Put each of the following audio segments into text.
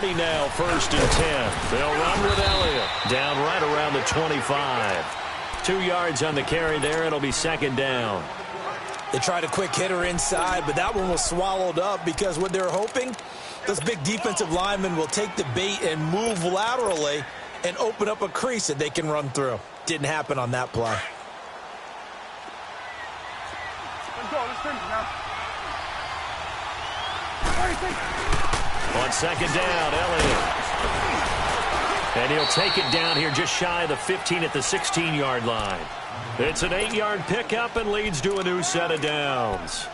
Now, 1st and 10. They'll run with Elliott. Down right around the 25. 2 yards on the carry there. It'll be 2nd down. They tried a quick hitter inside, but that one was swallowed up because what they're hoping, those big defensive linemen will take the bait and move laterally and open up a crease that they can run through. Didn't happen on that play. Let's go. Let's finish now. On 2nd down, Elliott. And he'll take it down here just shy of the 15 at the 16-yard line. It's an 8-yard pickup and leads to a new set of downs.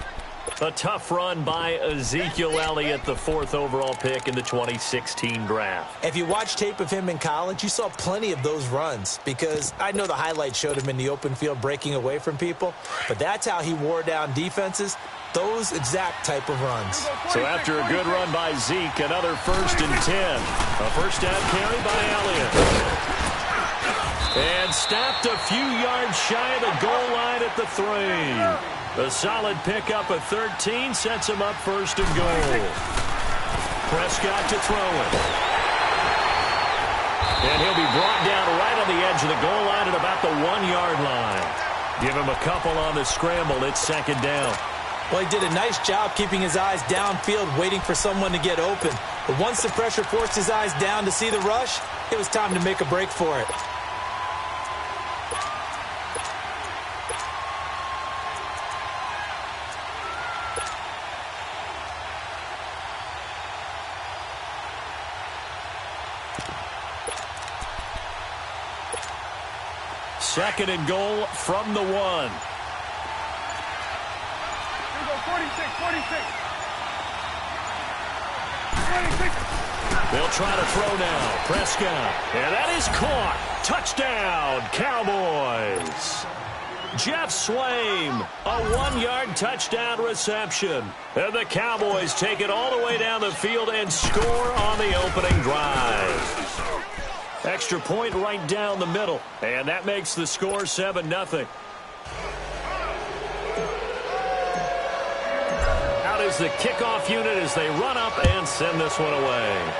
A tough run by Ezekiel Elliott, the 4th overall pick in the 2016 draft. If you watch tape of him in college, you saw plenty of those runs because I know the highlights showed him in the open field breaking away from people, but that's how he wore down defenses, those exact type of runs. So after a good run by Zeke, another 1st and 10. A 1st down carry by Elliott. And stopped a few yards shy of the goal line at the 3. A solid pickup at 13 sets him up 1st and goal. Prescott to throw it. And he'll be brought down right on the edge of the goal line at about the 1-yard line. Give him a couple on the scramble. It's 2nd down. Well, he did a nice job keeping his eyes downfield, waiting for someone to get open. But once the pressure forced his eyes down to see the rush, it was time to make a break for it. Second and goal from the 1. Here we go, 46, 46. 46. They'll try to throw now. Prescott. And that is caught. Touchdown, Cowboys. Jeff Swaim, a 1-yard touchdown reception. And the Cowboys take it all the way down the field and score on the opening drive. Extra point right down the middle. And that makes the score 7-0. Out is the kickoff unit as they run up and send this one away.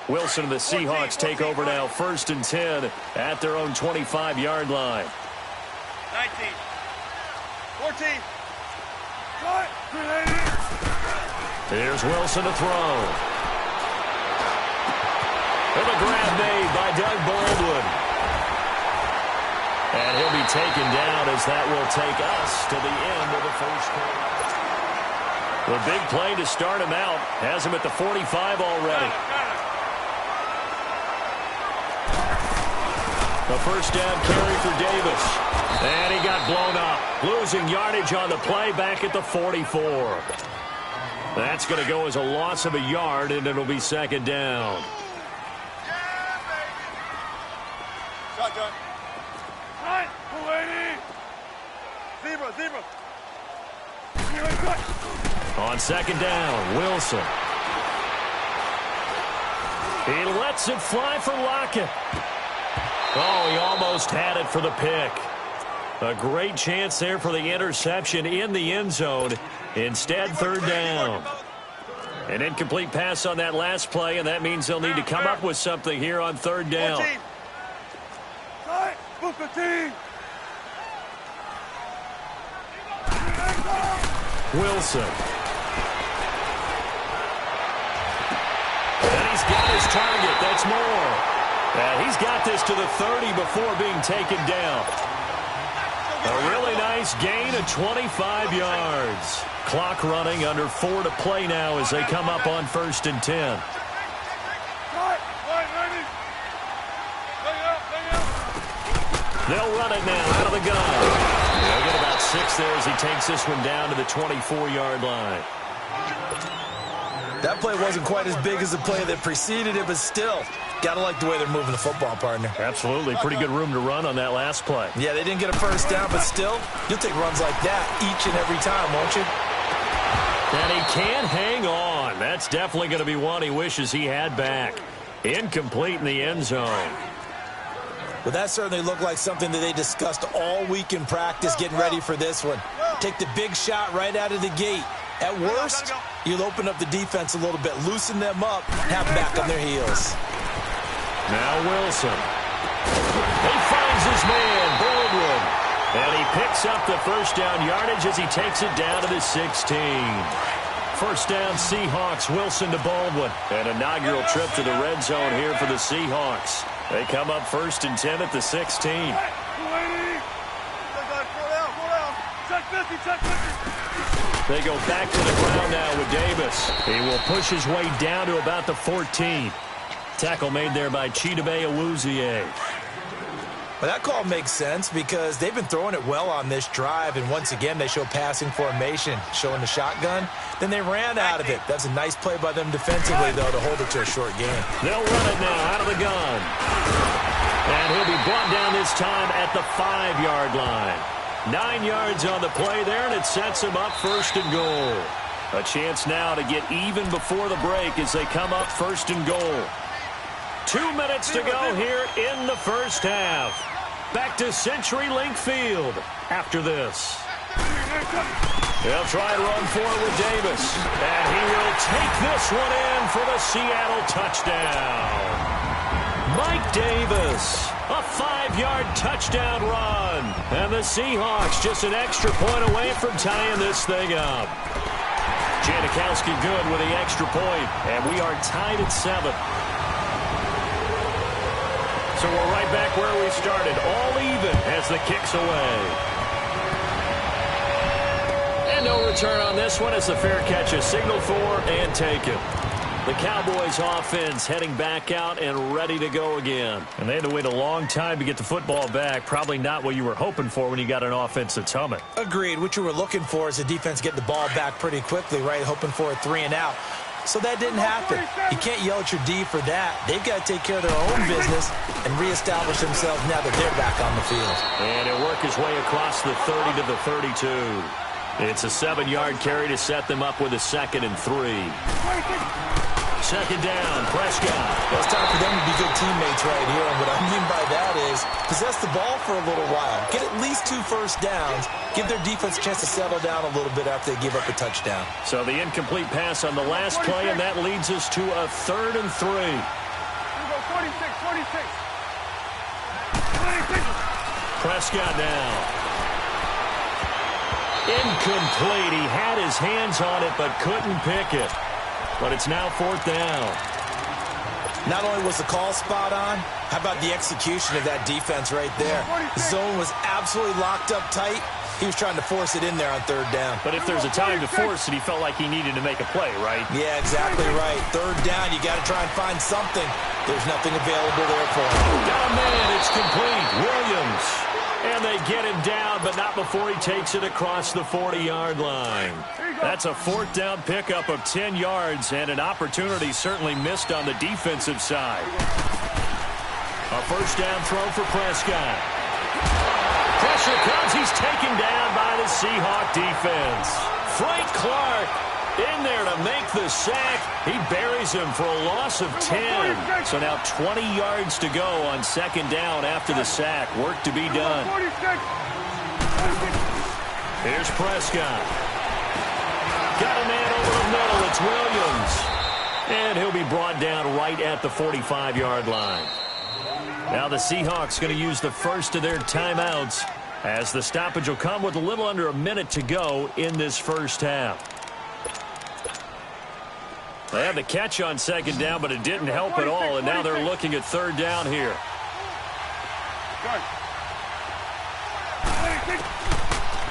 Wilson and the Seahawks take over now, 1st and 10 at their own 25-yard line. 19. 14. Here's Wilson to throw. And a grab made by Doug Baldwin. And he'll be taken down as that will take us to the end of the 1st quarter. The big play to start him out has him at the 45 already. The 1st down carry for Davis. And he got blown up. Losing yardage on the play back at the 44. That's going to go as a loss of a yard, and it'll be 2nd down. Shotgun. Right, 280. Zebra. On 2nd down, Wilson. He lets it fly for Lockett. Oh, he almost had it for the pick. A great chance there for the interception in the end zone. Instead, 3rd down. An incomplete pass on that last play, and that means they'll need to come up with something here on 3rd down. Wilson. And he's got his target. That's more. And he's got this to the 30 before being taken down. A really nice gain of 25 yards. Clock running, under 4 to play now as they come up on 1st and 10. They'll run it now out of the gun. They'll get about 6 there as he takes this one down to the 24-yard line. That play wasn't quite as big as the play that preceded it, but still, Gotta like the way they're moving the football, partner. Absolutely. Pretty good room to run on that last play. Yeah, they didn't get a first down, but still, you'll take runs like that each and every time, won't you? And he can't hang on. That's definitely going to be one he wishes he had back. Incomplete in the end zone. Well, that certainly looked like something that they discussed all week in practice getting ready for this one. Take the big shot right out of the gate. At worst, you'll open up the defense a little bit, loosen them up, have them back on their heels. Now Wilson. He finds his man, Baldwin. And he picks up the first down yardage as he takes it down to the 16. First down, Seahawks. Wilson to Baldwin. An inaugural trip to the red zone here for the Seahawks. They come up 1st and 10 at the 16. They go back to the ground now with Davis. He will push his way down to about the 14. Tackle made there by Chidobe Awuzie. Well, that call makes sense because they've been throwing it well on this drive, and once again, they show passing formation, showing the shotgun. Then they ran out of it. That's a nice play by them defensively, though, to hold it to a short game. They'll run it now out of the gun. And he'll be brought down this time at the 5-yard line. 9 yards on the play there, and it sets him up 1st and goal. A chance now to get even before the break as they come up 1st and goal. 2 minutes to go here in the first half. Back to CenturyLink Field after this. They'll try to run for it with Davis. And he will take this one in for the Seattle touchdown. Mike Davis, a 5-yard touchdown run. And the Seahawks just an extra point away from tying this thing up. Janikowski good with the extra point. And we are tied at 7. So we're right back where we started, all even as the kick's away. And no return on this one as the fair catch is signaled for and taken. The Cowboys offense heading back out and ready to go again. And they had to wait a long time to get the football back. Probably not what you were hoping for when you got an offense that's humming. Agreed. What you were looking for is the defense get the ball back pretty quickly, right? Hoping for a 3 and out. So that didn't happen. You can't yell at your D for that. They've got to take care of their own business and reestablish themselves now that they're back on the field. And he'll work his way across the 30 to the 32. It's a 7-yard carry to set them up with a 2nd and 3. 2nd down, Prescott. Well, it's time for them to be good teammates right here. And what I mean by that is possess the ball for a little while. Get at least 2 first downs. Give their defense a chance to settle down a little bit after they give up a touchdown. So the incomplete pass on the last play, and that leads us to a 3rd and 3. Here we go, 46. Prescott now. Incomplete. He had his hands on it, but couldn't pick it. But it's now 4th down. Not only was the call spot on, how about the execution of that defense right there? The zone was absolutely locked up tight. He was trying to force it in there on 3rd down. But if there's a time to force it, he felt like he needed to make a play, right? Yeah, exactly right. 3rd down, you got to try and find something. There's nothing available there for him. Got a man, it's complete. Williams. And they get him down, but not before he takes it across the 40-yard line. That's a 4th down pickup of 10 yards and an opportunity certainly missed on the defensive side. A 1st down throw for Prescott. Pressure comes. He's taken down by the Seahawk defense. Frank Clark in there to make the sack. He buries him for a loss of 10. So now 20 yards to go on 2nd down after the sack. Work to be done. Here's Prescott. Got a man over the middle. It's Williams. And he'll be brought down right at the 45-yard line. Now the Seahawks going to use the first of their timeouts as the stoppage will come with a little under a minute to go in this first half. They had the catch on 2nd down, but it didn't help at all, and now they're looking at 3rd down here.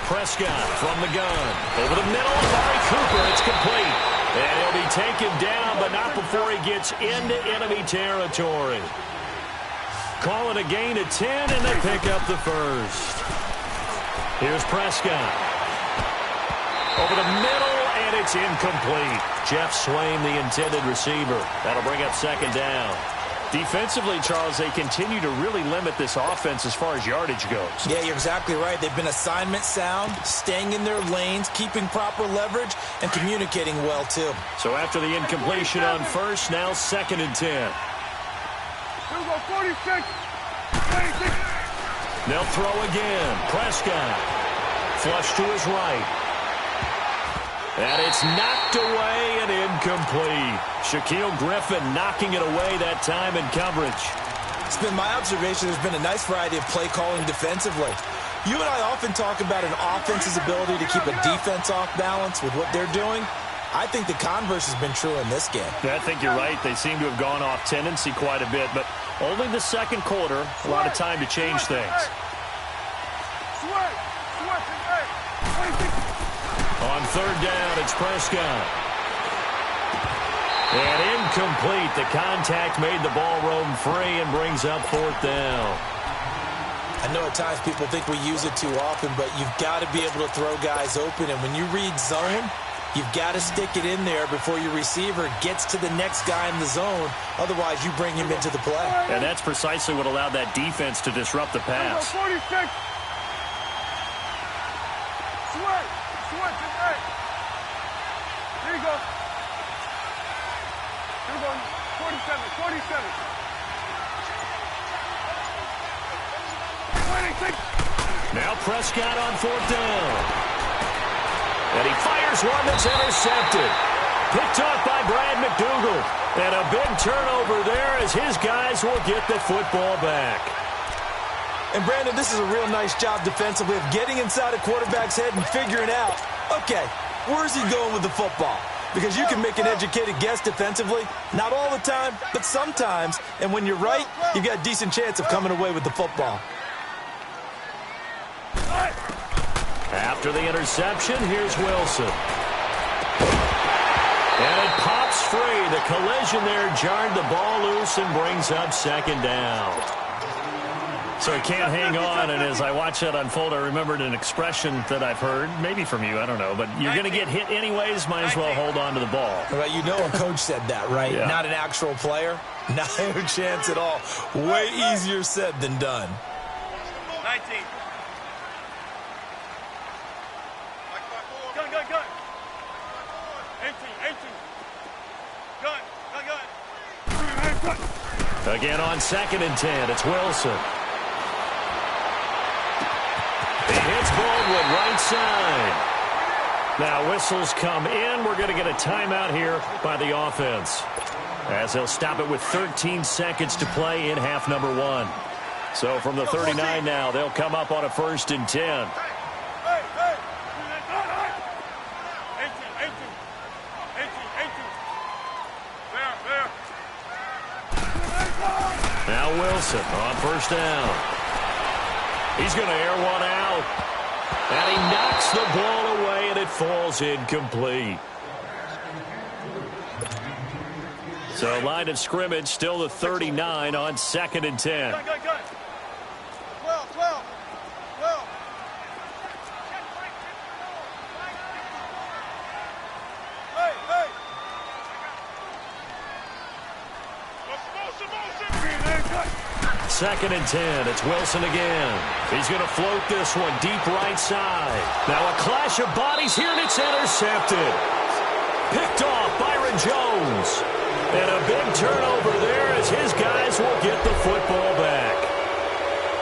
Prescott from the gun. Over the middle, Amari Cooper. It's complete. And he'll be taken down, but not before he gets into enemy territory. Call it a gain of 10, and they pick up the first. Here's Prescott. Over the middle, and it's incomplete. Jeff Swain, the intended receiver. That'll bring up 2nd down. Defensively, Charles, they continue to really limit this offense as far as yardage goes. Yeah, you're exactly right. They've been assignment sound, staying in their lanes, keeping proper leverage, and communicating well, too. So after the incompletion on first, now 2nd and 10. Here we go, 46. 26. They'll throw again. Prescott. Flush to his right. And it's knocked away and incomplete. Shaquille Griffin knocking it away that time in coverage. It's been my observation there's been a nice variety of play calling defensively. You and I often talk about an offense's ability to keep a defense off balance with what they're doing. I think the converse has been true in this game. Yeah, I think you're right. They seem to have gone off tendency quite a bit, but only the second quarter, a lot of time to change things. On 3rd down, it's Prescott. And incomplete. The contact made the ball roam free and brings up 4th down. I know at times people think we use it too often, but you've got to be able to throw guys open. And when you read zone, you've got to stick it in there before your receiver gets to the next guy in the zone. Otherwise, you bring him into the play. And that's precisely what allowed that defense to disrupt the pass. 46. Switch, hey. Here you go. Here we go. 47. 26. Now Prescott on 4th down. And he fires one that's intercepted. Picked off by Brad McDougal. And a big turnover there as his guys will get the football back. And, Brandon, this is a real nice job defensively of getting inside a quarterback's head and figuring out, okay, where's he going with the football? Because you can make an educated guess defensively, not all the time, but sometimes. And when you're right, you've got a decent chance of coming away with the football. After the interception, here's Wilson. And it pops free. The collision there jarred the ball loose and brings up 2nd down. So he can't hang on, and as I watch that unfold, I remembered an expression that I've heard, maybe from you, I don't know, but you're going to get hit anyways, might as well hold on to the ball. Well, you know a coach said that, right? Yeah. Not an actual player. Not a chance at all. Way easier said than done. 19. Gun. 18. Gun. Again on 2nd and 10, it's Wilson. He hits Baldwin right side. Now whistles come in. We're going to get a timeout here by the offense, as they'll stop it with 13 seconds to play in half number 1. So from the 39 now, they'll come up on a 1st and 10. Now Wilson on 1st down. He's going to air one out. And he knocks the ball away, and it falls incomplete. So line of scrimmage, still the 39 on 2nd and 10. 12. Hey. 2nd and 10. It's Wilson again. He's going to float this one deep right side. Now a clash of bodies here, and it's intercepted. Picked off Byron Jones. And a big turnover there as his guys will get the football back.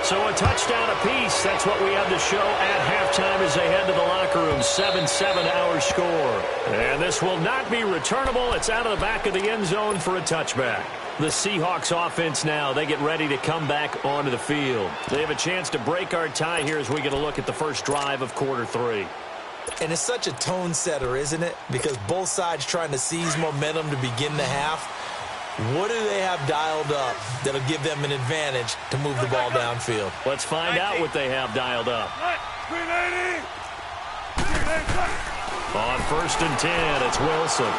So a touchdown apiece. That's what we have to show at halftime as they head to the locker room. 7-7 our score. And this will not be returnable. It's out of the back of the end zone for a touchback. The Seahawks offense now, they get ready to come back onto the field. They have a chance to break our tie here as we get a look at the first drive of quarter 3. And it's such a tone setter, isn't it? Because both sides trying to seize momentum to begin the half. What do they have dialed up that'll give them an advantage to move the ball downfield? Let's find out what they have dialed up. On 1st and 10, it's Wilson.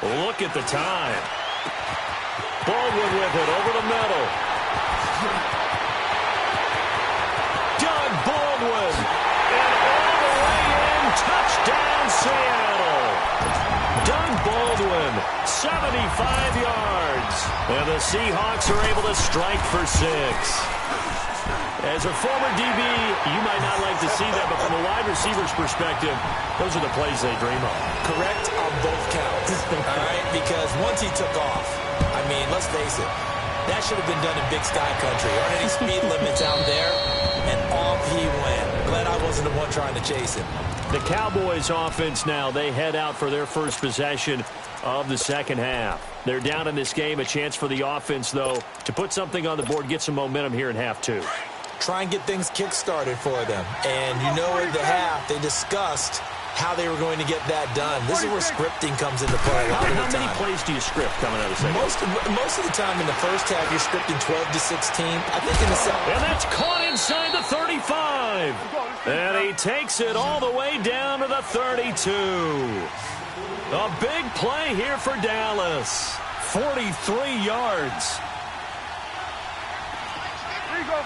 Look at the time. Baldwin with it over the middle. Doug Baldwin. And all the way in, touchdown Seattle. yards. And the Seahawks are able to strike for 6. As a former DB, you might not like to see that, but from a wide receiver's perspective, those are the plays they dream of. Correct on both counts, all right? Because once he took off, I mean, let's face it, that should have been done in Big Sky Country. Aren't any speed limits out there? And off he went. Glad I wasn't the one trying to chase him. The Cowboys offense now, they head out for their first possession of the second half. They're down in this game. A chance for the offense, though, to put something on the board, get some momentum here in half 2. Try and get things kick-started for them. And you know at the half, they discussed how they were going to get that done. This is where scripting comes into play a lot of the time. How many plays do you script coming out of the second? Most of the time in the first half, you're scripting 12 to 16. I think in the second. And that's caught inside the 35. And he takes it all the way down to the 32. A big play here for Dallas. 43 yards. Here you go.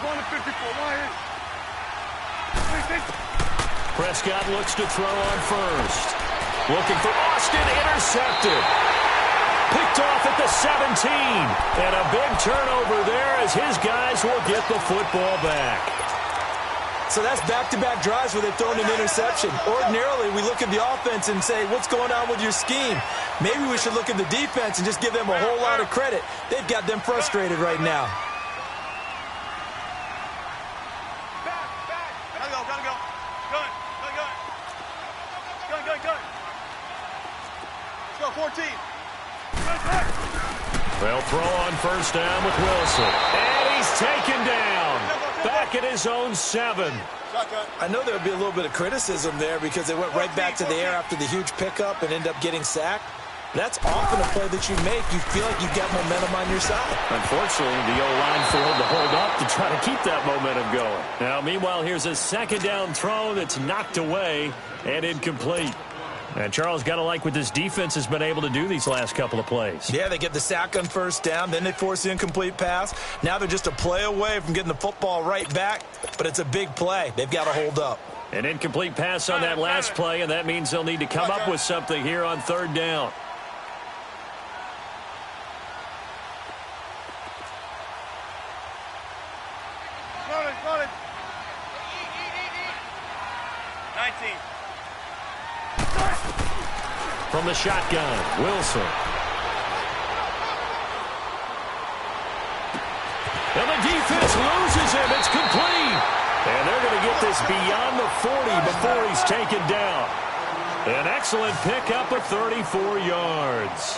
Going to 54. Wyatt. Prescott looks to throw on first. Looking for Austin, intercepted. Picked off at the 17. And a big turnover there as his guys will get the football back. So that's back-to-back drives where they've thrown an interception. Ordinarily, we look at the offense and say, what's going on with your scheme? Maybe we should look at the defense and just give them a whole lot of credit. They've got them frustrated right now. They'll throw on first down with Wilson. And he's taken down. Back at his own 7. I know there would be a little bit of criticism there because they went right back to the air after the huge pickup and end up getting sacked. That's often a play that you make. You feel like you've got momentum on your side. Unfortunately, the O-line failed to hold up to try to keep that momentum going. Now, meanwhile, here's a second down throw that's knocked away and incomplete. And Charles, got to like what this defense has been able to do these last couple of plays. Yeah, they get the sack on first down, then they force the incomplete pass. Now they're just a play away from getting the football right back, but it's a big play. They've got to hold up. An incomplete pass on that last play, and that means they'll need to come up with something here on third down. Got it. 19. From the shotgun, Wilson. And the defense loses him. It's complete. And they're going to get this beyond the 40 before he's taken down. An excellent pickup of 34 yards.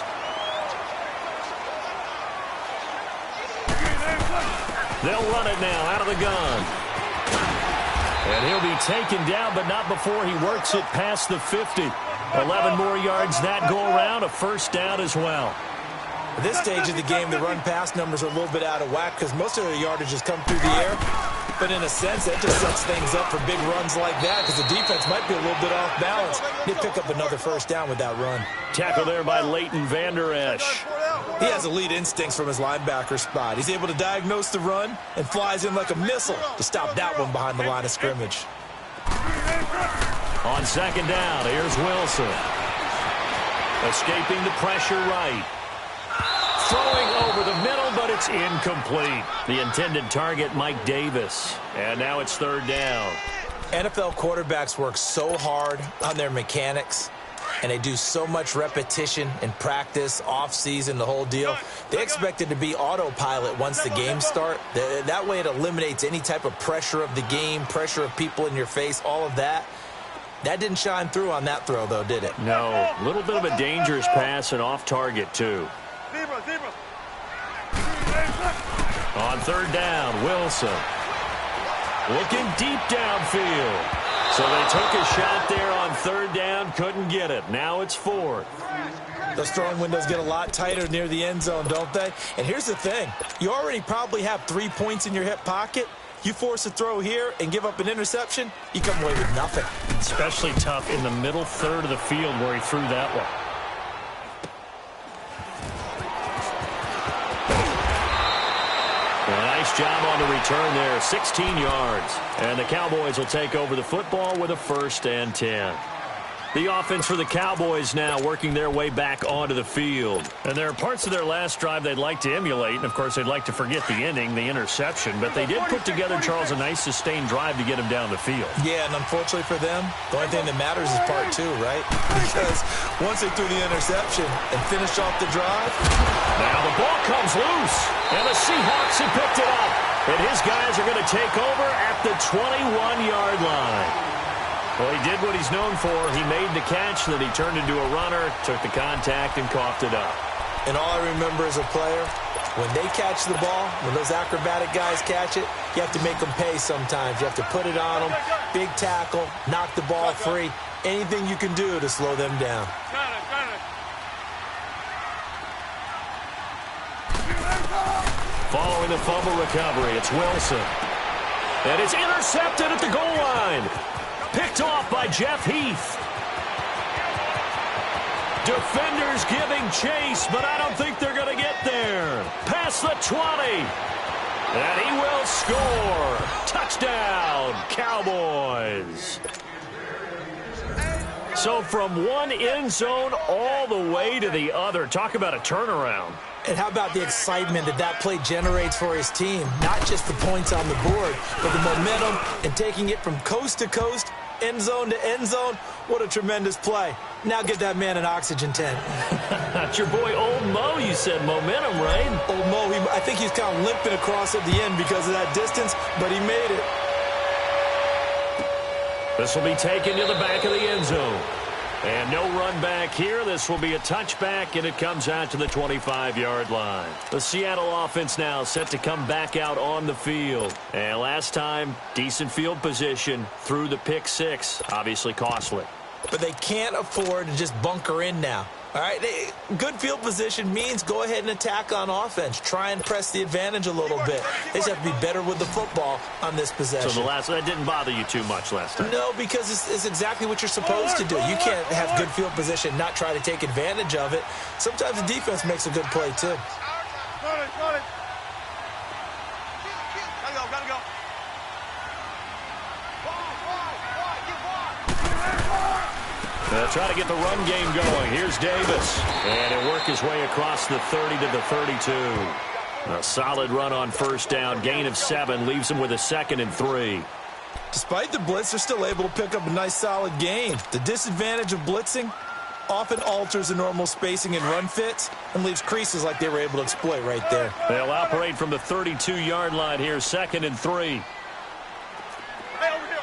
They'll run it now out of the gun. And he'll be taken down, but not before he works it past the 50. 11 more yards that go around, a first down as well. At this stage of the game, the run-pass numbers are a little bit out of whack because most of their yardage has come through the air. But in a sense, that just sets things up for big runs like that because the defense might be a little bit off balance. They pick up another first down with that run. Tackle there by Leighton Vander Esch. He has elite instincts from his linebacker spot. He's able to diagnose the run and flies in like a missile to stop that one behind the line of scrimmage. On second down, here's Wilson. Escaping the pressure right. Throwing over the middle, but it's incomplete. The intended target, Mike Davis. And now it's third down. NFL quarterbacks work so hard on their mechanics, and they do so much repetition and practice, off-season, the whole deal. They expect it to be autopilot once the games start. That way it eliminates any type of pressure of the game, pressure of people in your face, all of that. That didn't shine through on that throw, though, did it? No. A little bit of a dangerous pass and off target, too. On third down, Wilson. Looking deep downfield. So they took a shot there on third down, couldn't get it. Now it's fourth. Those throwing windows get a lot tighter near the end zone, don't they? And here's the thing. You already probably have 3 points in your hip pocket. You force a throw here and give up an interception, you come away with nothing. Especially tough in the middle third of the field where he threw that one. A Nice job on the return there, 16 yards. And the Cowboys will take over the football with a 1st and 10. The offense for the Cowboys now working their way back onto the field. And there are parts of their last drive they'd like to emulate. And, of course, they'd like to forget the ending, the interception. But they did put together, Charles, a nice sustained drive to get them down the field. Yeah, and unfortunately for them, the only thing that matters is part 2, right? Because once they threw the interception and finished off the drive. Now the ball comes loose. And the Seahawks have picked it up. And his guys are going to take over at the 21-yard line. Well, he did what he's known for. He made the catch, then he turned into a runner, took the contact, and coughed it up. And all I remember as a player, when they catch the ball, when those acrobatic guys catch it, you have to make them pay sometimes. You have to put it on them, big tackle, knock the ball free, anything you can do to slow them down. Following the fumble recovery, it's Wilson. And it's intercepted at the goal line. Picked off by Jeff Heath. Defenders giving chase, but I don't think they're going to get there. Past the 20. And he will score. Touchdown, Cowboys. So from one end zone all the way to the other. Talk about a turnaround. And how about the excitement that play generates for his team? Not just the points on the board, but the momentum and taking it from coast to coast, end zone to end zone. What a tremendous play. Now get that man an oxygen tent. That's your boy Old Mo, you said. Momentum, right? Old Mo, I think he's kind of limping across at the end because of that distance, but he made it. This will be taken to the back of the end zone. And no run back here. This will be a touchback, and it comes out to the 25-yard line. The Seattle offense now set to come back out on the field. And last time, decent field position through the pick 6. Obviously costly. But they can't afford to just bunker in now. All right, good field position means go ahead and attack on offense. Try and press the advantage a little bit. They just have to be better with the football on this possession. So that didn't bother you too much last time? No, because it's exactly what you're supposed to do. You can't have good field position, not try to take advantage of it. Sometimes the defense makes a good play, too. Got it. Gotta go. They'll try to get the run game going. Here's Davis. And he'll work his way across the 30 to the 32. A solid run on first down. Gain of 7 leaves him with a 2nd and 3. Despite the blitz, they're still able to pick up a nice solid gain. The disadvantage of blitzing often alters the normal spacing and run fits and leaves creases like they were able to exploit right there. They'll operate from the 32-yard line here. 2nd and 3. Hey, over here.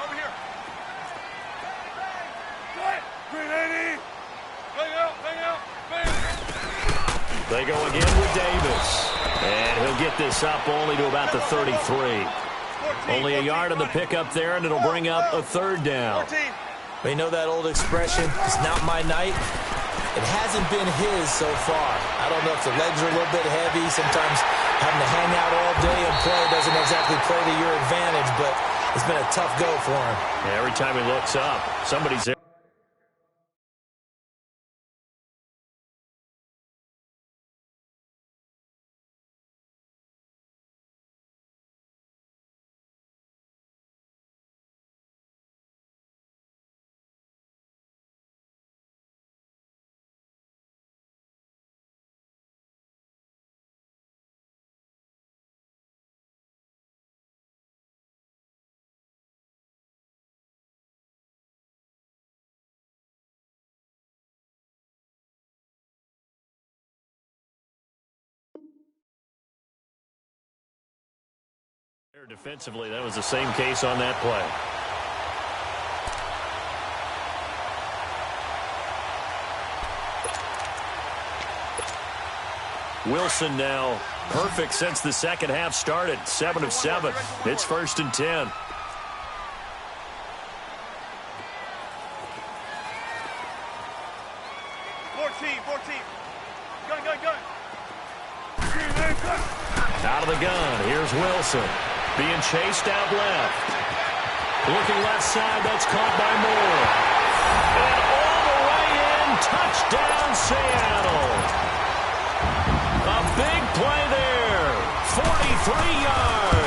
They go again with Davis. And he'll get this up only to about the 33. Only a yard on the pickup there, and it'll bring up a 3rd down. You know that old expression, it's not my night? It hasn't been his so far. I don't know if the legs are a little bit heavy. Sometimes having to hang out all day and play doesn't exactly play to your advantage, but it's been a tough go for him. Yeah, every time he looks up, somebody's there. Defensively, that was the same case on that play. Wilson now perfect since the second half started. 7 of 7. It's 1st and 10. Out of the gun, here's Wilson. Being chased out left. Looking left side, that's caught by Moore. And all the way in, touchdown Seattle. A big play there. 43 yards.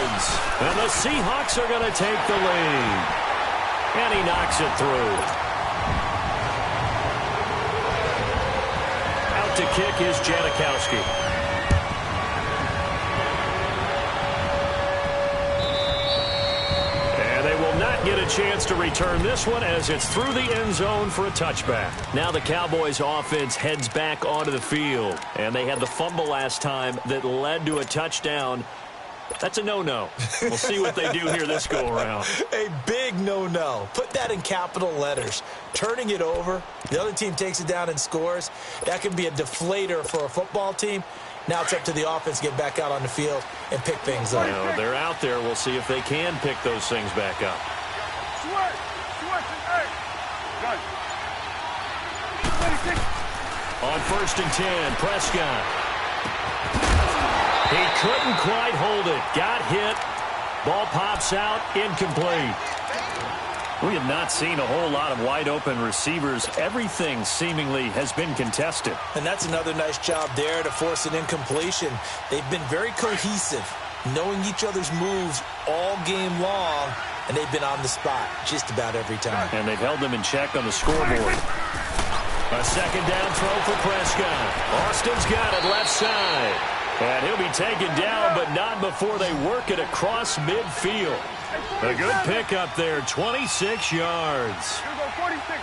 And the Seahawks are going to take the lead. And he knocks it through. Out to kick is Janikowski. Get a chance to return this one as it's through the end zone for a touchback. Now the Cowboys offense heads back onto the field, and they had the fumble last time that led to a touchdown. That's a no-no. We'll see what they do here this go-around. A big no-no. Put that in capital letters. Turning it over, the other team takes it down and scores. That can be a deflator for a football team. Now it's up to the offense to get back out on the field and pick things up. Well, they're out there. We'll see if they can pick those things back up. On 1st and 10, Prescott. He couldn't quite hold it. Got hit. Ball pops out. Incomplete. We have not seen a whole lot of wide-open receivers. Everything seemingly has been contested. And that's another nice job there to force an incompletion. They've been very cohesive, knowing each other's moves all game long, and they've been on the spot just about every time. And they've held them in check on the scoreboard. A second down throw for Prescott. Austin's got it left side. And he'll be taken down, but not before they work it across midfield. A good pickup there, 26 yards. 46.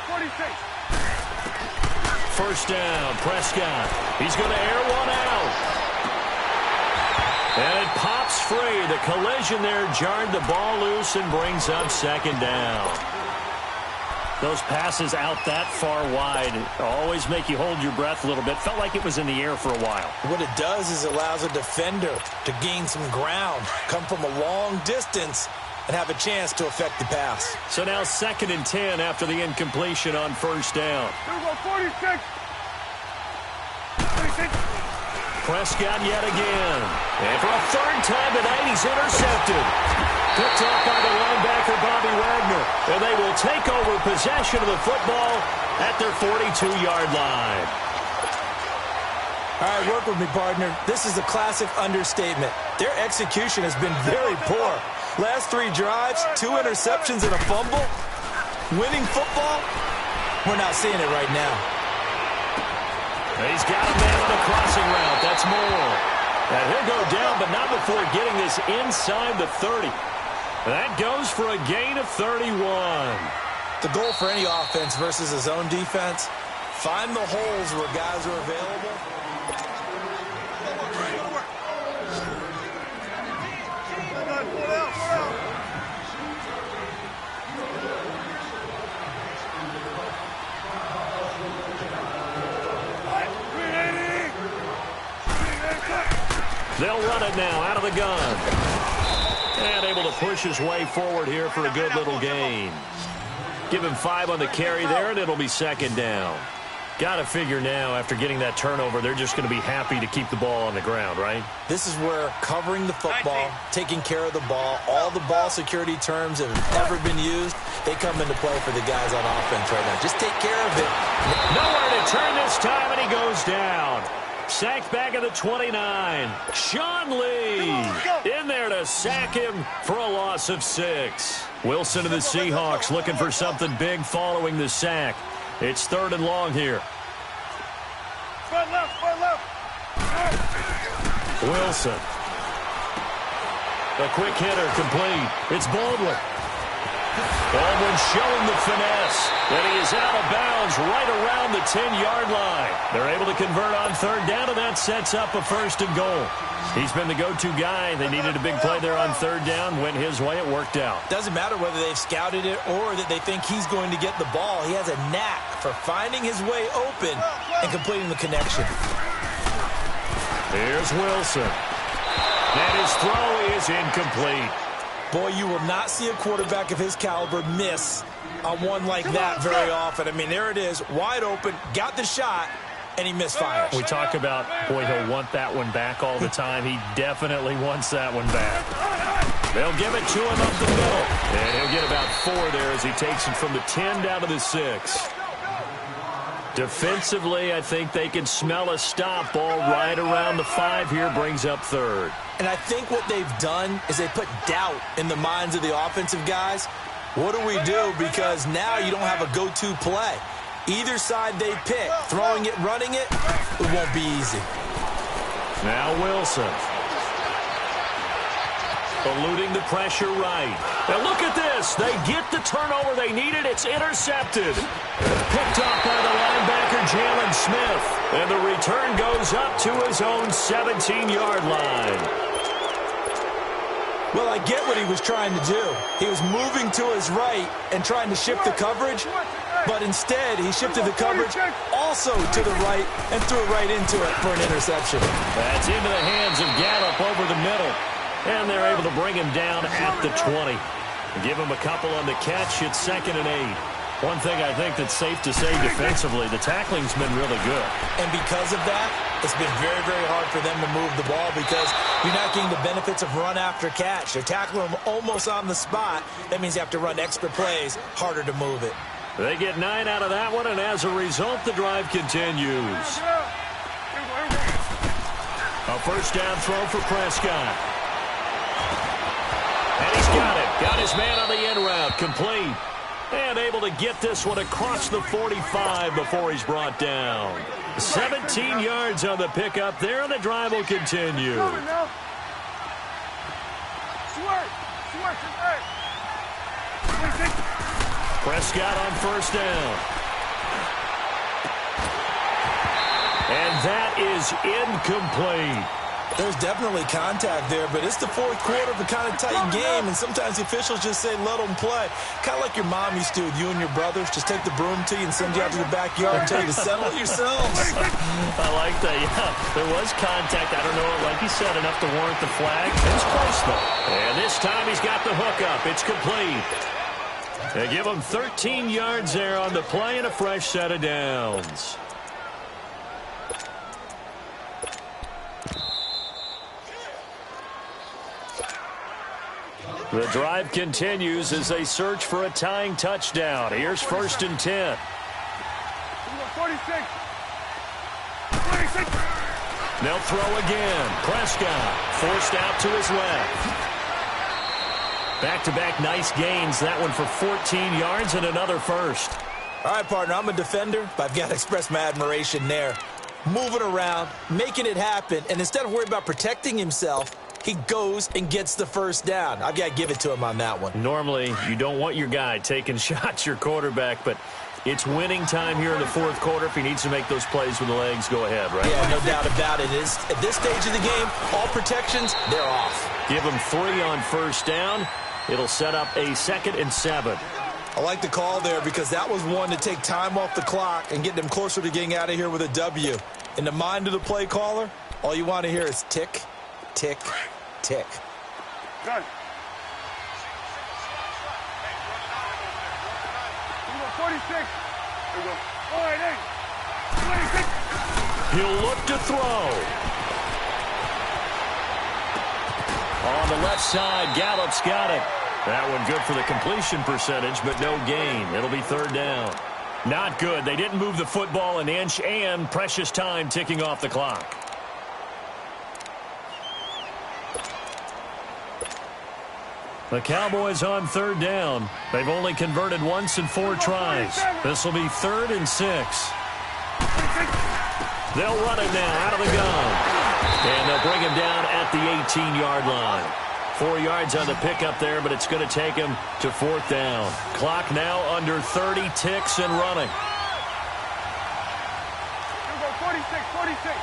First down, Prescott. He's going to air one out. And it pops free. The collision there jarred the ball loose and brings up second down. Those passes out that far wide always make you hold your breath a little bit. Felt like it was in the air for a while. What it does is it allows a defender to gain some ground, come from a long distance, and have a chance to affect the pass. So now 2nd and 10 after the incompletion on first down. 46. Prescott yet again. And for a third time tonight, he's intercepted. Picked off by the linebacker, Bobby Wagner. And they will take over possession of the football at their 42-yard line. All right, work with me, partner. This is a classic understatement. Their execution has been very poor. Last 3 drives, 2 interceptions and a fumble. Winning football? We're not seeing it right now. He's got a man on the crossing route. That's Moore. And he'll go down, but not before getting this inside the 30. That goes for a gain of 31. The goal for any offense versus a zone defense, find the holes where guys are available. They'll run it now out of the gun. And able to push his way forward here for a good little gain. Give him 5 on the carry there, and it'll be second down. Got to figure now, after getting that turnover, they're just going to be happy to keep the ball on the ground, right? This is where covering the football, taking care of the ball, all the ball security terms that have ever been used, they come into play for the guys on offense right now. Just take care of it. Nowhere to turn this time, and he goes down. Sacked back at the 29. Sean Lee in there to sack him for a loss of 6. Wilson and the Seahawks looking for something big following the sack. It's 3rd and long here. Front left. Wilson. A quick hitter complete. It's Baldwin. Baldwin showing the finesse. And he is out of bounds right around the 10-yard line. They're able to convert on 3rd down, and that sets up a 1st and goal. He's been the go-to guy. They needed a big play there on 3rd down. Went his way. It worked out. Doesn't matter whether they've scouted it or that they think he's going to get the ball. He has a knack for finding his way open and completing the connection. Here's Wilson. And his throw is incomplete. Boy, you will not see a quarterback of his caliber miss on one like that very often. I mean, there it is, wide open, got the shot, and he misfires. We talk about, boy, he'll want that one back all the time. He definitely wants that one back. They'll give it to him up the middle. And he'll get about 4 there as he takes it from the 10 down to the 6. Defensively, I think they can smell a stop. Ball right around the 5 here, brings up third. And I think what they've done is they put doubt in the minds of the offensive guys. What do we do? Because now you don't have a go-to play. Either side they pick, throwing it, running it, it won't be easy. Now Wilson. Eluding the pressure right. And look at this. They get the turnover they needed. It's intercepted. Picked up by the linebacker, Jalen Smith. And the return goes up to his own 17-yard line. Well, I get what he was trying to do. He was moving to his right and trying to shift the coverage, but instead he shifted the coverage also to the right and threw it right into it for an interception. That's into the hands of Gallup over the middle. And they're able to bring him down at the 20. Give him a couple on the catch. It's 2nd and 8. One thing I think that's safe to say defensively, the tackling's been really good. And because of that, it's been very, very hard for them to move the ball because you're not getting the benefits of run after catch. They're tackling them almost on the spot. That means you have to run extra plays, harder to move it. They get 9 out of that one, and as a result, the drive continues. A first down throw for Prescott. And he's got it. Got his man on the in route. Complete. And able to get this one across the 45 before he's brought down. 17 yards on the pickup there, and the drive will continue. Prescott on first down. And that is incomplete. There's definitely contact there, but it's the fourth quarter of a kind of tight game, and sometimes the officials just say, let them play. Kind of like your mom used to with you and your brothers. Just take the broom to you and send you out to the backyard and tell you to settle yourselves. I like that, yeah. There was contact. I don't know, like you said, enough to warrant the flag. It was close, though. And this time he's got the hook up. It's complete. They give him 13 yards there on the play and a fresh set of downs. The drive continues as they search for a tying touchdown. Here's 1st and 10. 46. They'll throw again. Prescott forced out to his left. Back-to-back nice gains. That one for 14 yards and another first. All right, partner, I'm a defender, but I've got to express my admiration there. Moving around, making it happen, and instead of worrying about protecting himself, he goes and gets the first down. I've got to give it to him on that one. Normally, you don't want your guy taking shots, your quarterback, but it's winning time here in the fourth quarter. If he needs to make those plays with the legs, go ahead, right? Yeah, no doubt about it. At this stage of the game, all protections, they're off. Give him 3 on first down. It'll set up a 2nd and 7. I like the call there because that was one to take time off the clock and get them closer to getting out of here with a W. In the mind of the play caller, all you want to hear is tick, tick, tick. Good. 46. There we go. All right, 26. He'll look to throw. On the left side, Gallup's got it. That one good for the completion percentage, but no gain. It'll be 3rd down. Not good. They didn't move the football an inch, and precious time ticking off the clock. The Cowboys on 3rd down. They've only converted once in 4 tries. This will be 3rd and 6. They'll run it now out of the gun. And they'll bring him down at the 18-yard line. 4 yards on the pickup there, but it's going to take him to 4th down. Clock now under 30 ticks and running. Here we go, 46, 46.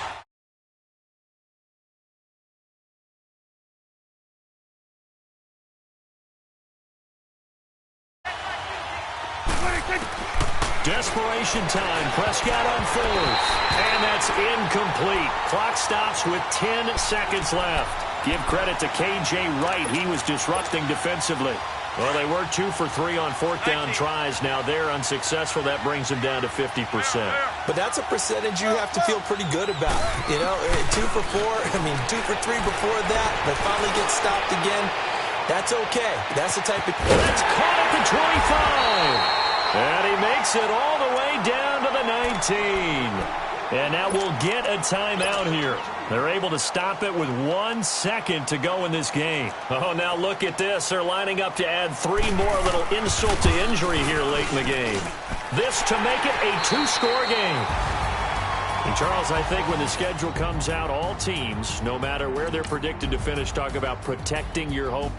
Desperation time. Prescott on 4th. And that's incomplete. Clock stops with 10 seconds left. Give credit to K.J. Wright. He was disrupting defensively. Well, they were 2 for 3 on 4th down tries. Now they're unsuccessful. That brings them down to 50%. But that's a percentage you have to feel pretty good about. You know, 2 for 4, 2 for 3 before that, but finally get stopped again. That's okay. That's the type of... That's caught at the 25. And he makes it all the way down to the 19. And now we'll get a timeout here. They're able to stop it with 1 second to go in this game. Oh, now look at this. They're lining up to add 3 more, a little insult to injury here late in the game. This to make it a 2-score game. And, Charles, I think when the schedule comes out, all teams, no matter where they're predicted to finish, talk about protecting your home.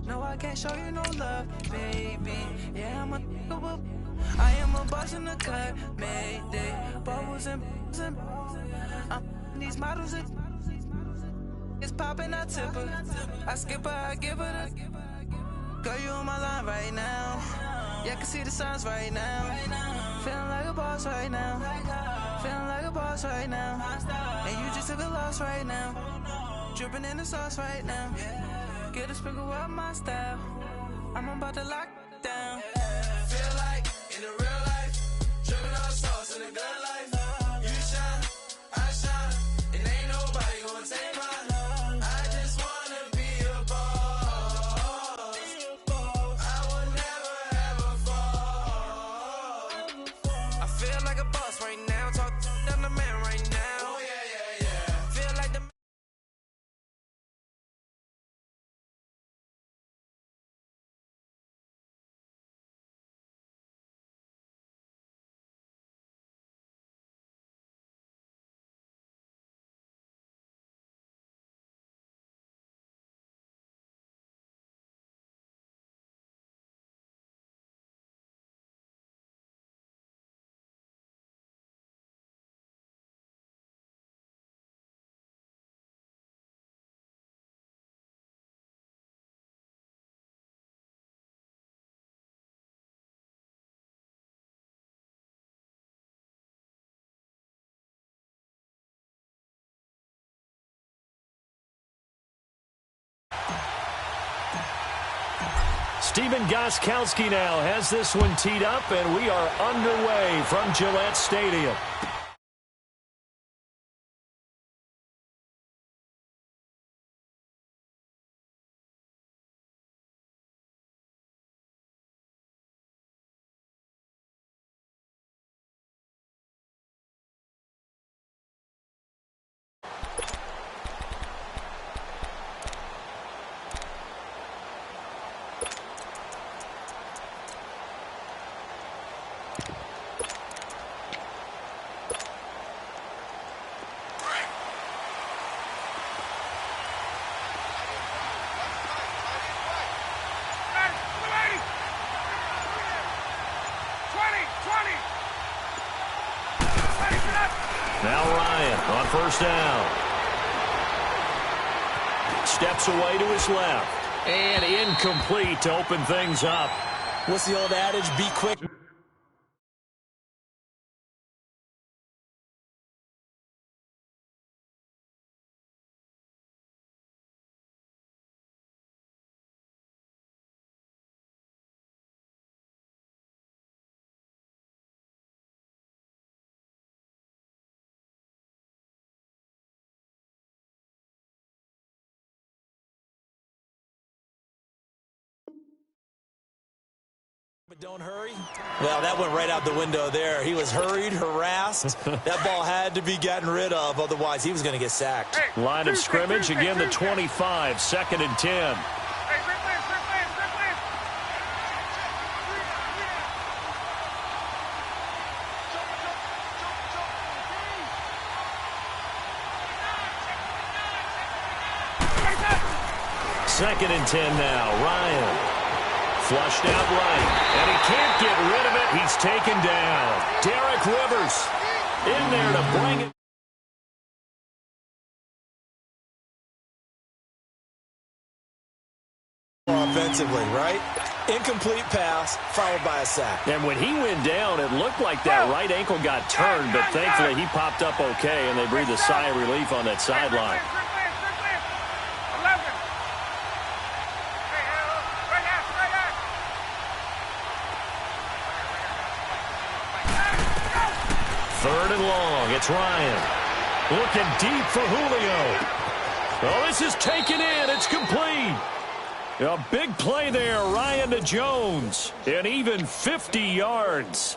No, I can't show you no love, baby. Yeah, I am a boss in the cut, mayday. Bubbles and these models it's popping, I tip her. I skip her, I give her the. Girl, you on my line right now. Yeah, I can see the signs right now. Feeling like a boss right now. Feeling like a boss right now. And you just took a loss right now. Dripping in the sauce right now. Get a sprinkle up my style. I'm about to lock down. Feel like in the real life, dripping on sauce in the good life. You shine, I shine, and ain't nobody gonna take mine. I just wanna be a boss. I will never ever fall. I feel like a boss right now. Talk to the man right now. Oh yeah, yeah, yeah. Feel like the Steven Gostkowski now has this one teed up, and we are underway from Gillette Stadium. Now Ryan on first down. Steps away to his left. And incomplete to open things up. What's the old adage? Be quick. But don't hurry. Well, that went right out the window there. He was hurried, harassed. That ball had to be gotten rid of, otherwise he was going to get sacked. Line of scrimmage, again the 25, 2nd and 10. Second and 10 now. Ryan. Flushed out right, and he can't get rid of it. He's taken down. Derek Rivers in there to bring it. Offensively, right? Incomplete pass, followed by a sack. And when he went down, it looked like that right ankle got turned, but thankfully he popped up okay, and they breathed a sigh of relief on that sideline. Third and long. It's Ryan. Looking deep for Julio. Oh, this is taken in. It's complete. A big play there. Ryan to Jones. And even 50 yards.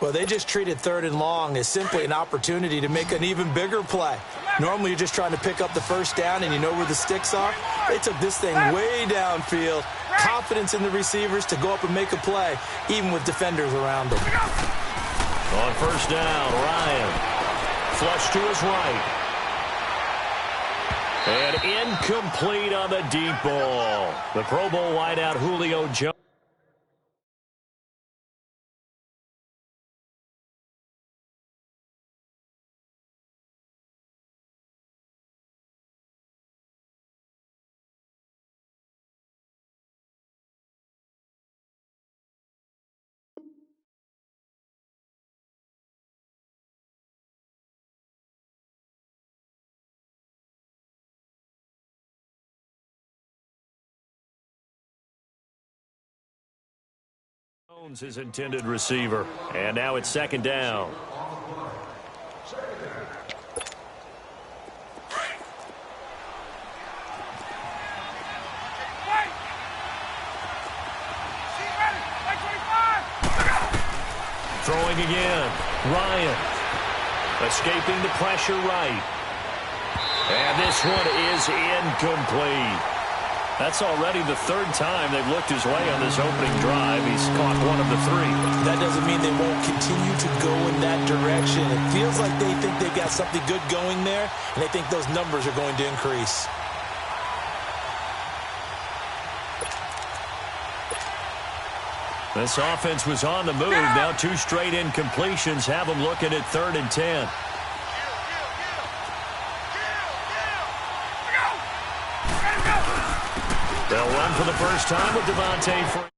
Well, they just treated third and long as simply an opportunity to make an even bigger play. Normally, you're just trying to pick up the first down and you know where the sticks are. They took this thing way downfield. Confidence in the receivers to go up and make a play, even with defenders around them. On first down, Ryan. Flush to his right. And incomplete on the deep ball. The Pro Bowl wideout Julio Jones. Jones, his intended receiver. And now it's second down. Throwing again. Ryan. Escaping the pressure right. And this one is incomplete. That's already the third time they've looked his way on this opening drive. He's caught one of the three. That doesn't mean they won't continue to go in that direction. It feels like they think they've got something good going there, and they think those numbers are going to increase. This offense was on the move. Now 2 straight incompletions have them looking at 3rd and 10. They'll run for the first time with Devontae.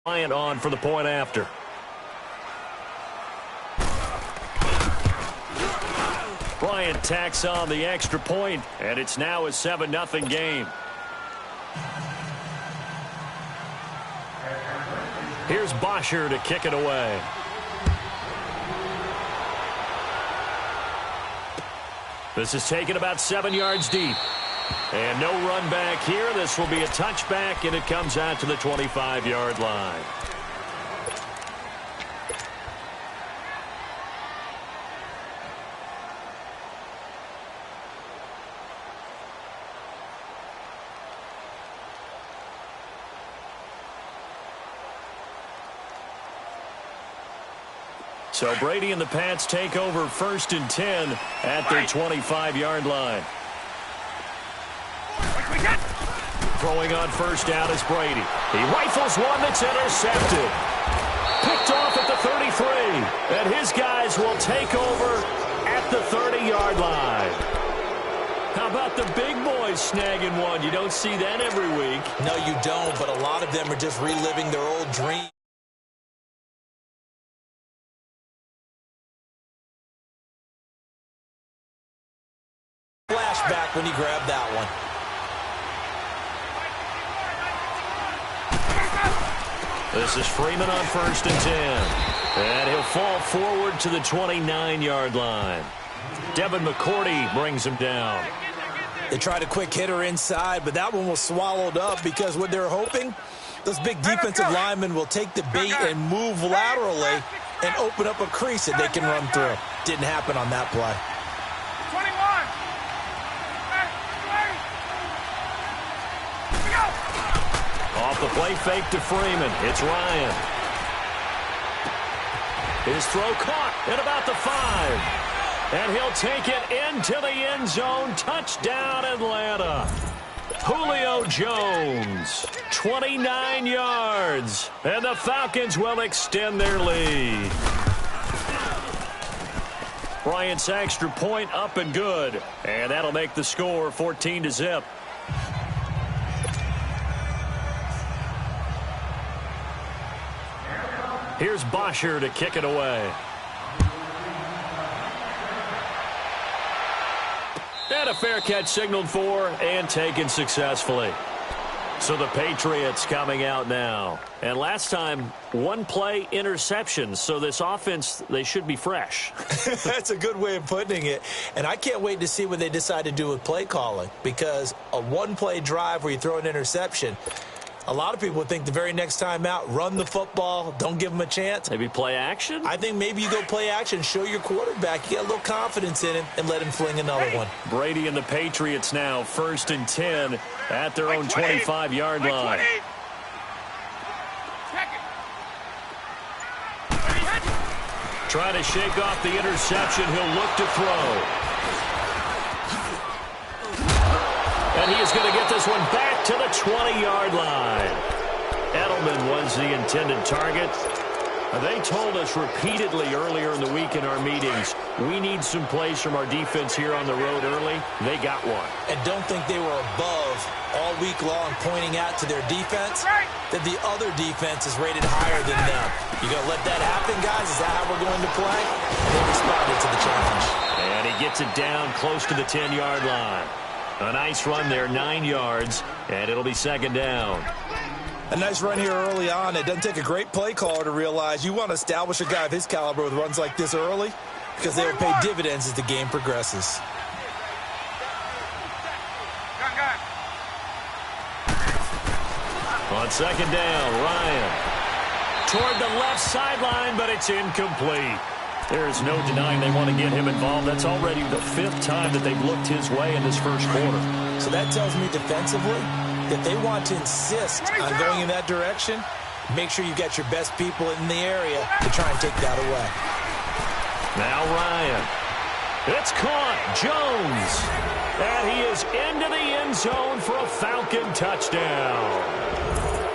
Bryant on for the point after. Bryant tacks on the extra point, and it's now a 7-0 game. Here's Bosher to kick it away. This is taken about 7 yards deep. And no run back here. This will be a touchback, and it comes out to the 25-yard line. So Brady and the Pats take over 1st and 10 at their 25-yard line. Throwing on first down is Brady. He rifles one that's intercepted. Picked off at the 33. And his guys will take over at the 30-yard line. How about the big boys snagging one? You don't see that every week. No, you don't, but a lot of them are just reliving their old dreams. when he grabbed that one. This is Freeman on 1st and 10. And he'll fall forward to the 29-yard line. Devin McCourty brings him down. They tried a quick hitter inside, but that one was swallowed up because what they're hoping, those big defensive linemen will take the bait and move laterally and open up a crease that they can run through. Didn't happen on that play. 21. Off the play fake to Freeman. It's Ryan. His throw caught at about the 5. And he'll take it into the end zone. Touchdown, Atlanta. Julio Jones, 29 yards. And the Falcons will extend their lead. Bryant's extra point up and good. And that'll make the score 14-0. Here's Bosher to kick it away. And a fair catch signaled for and taken successfully. So the Patriots coming out now. And last time, one play interceptions. So this offense, they should be fresh. That's a good way of putting it. And I can't wait to see what they decide to do with play calling. Because a one-play drive where you throw an interception, a lot of people would think the very next time out, run the football, don't give them a chance. Maybe play action? I think maybe you go play action, show your quarterback, you get a little confidence in him, and let him fling another one. Brady and the Patriots now 1st and 10 at their own 25-yard line. Trying to shake off the interception. He'll look to throw. And he is going to get this one back to the 20-yard line. Edelman was the intended target. They told us repeatedly earlier in the week in our meetings, we need some plays from our defense here on the road early. They got one. And don't think they were above all week long pointing out to their defense that the other defense is rated higher than them. You going to let that happen, guys? Is that how we're going to play? And they responded to the challenge. And he gets it down close to the 10-yard line. A nice run there, 9 yards, and it'll be 2nd down. A nice run here early on. It doesn't take a great play caller to realize you want to establish a guy of his caliber with runs like this early because they will pay dividends as the game progresses. On 2nd down, Ryan toward the left sideline, but it's incomplete. There's no denying they want to get him involved. That's already the 5th time that they've looked his way in this first quarter. So that tells me defensively that they want to insist on going in that direction. Make sure you got your best people in the area to try and take that away. Now Ryan. It's caught. Jones. And he is into the end zone for a Falcon touchdown.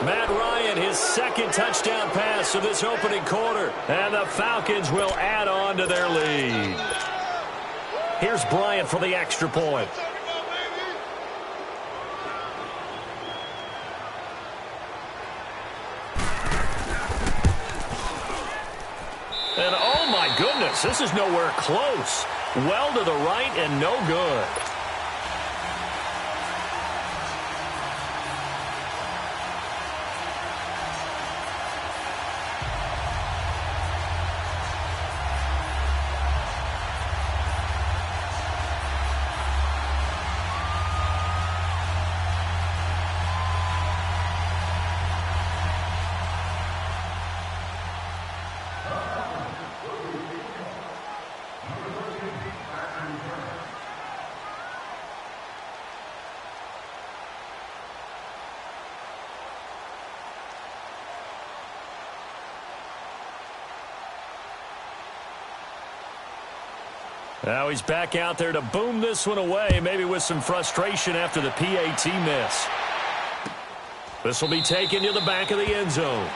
Matt Ryan, his 2nd touchdown pass of this opening quarter. And the Falcons will add on to their lead. Here's Bryant for the extra point. And oh my goodness, this is nowhere close. Well to the right and no good. Now he's back out there to boom this one away, maybe with some frustration after the PAT miss. This will be taken to the back of the end zone.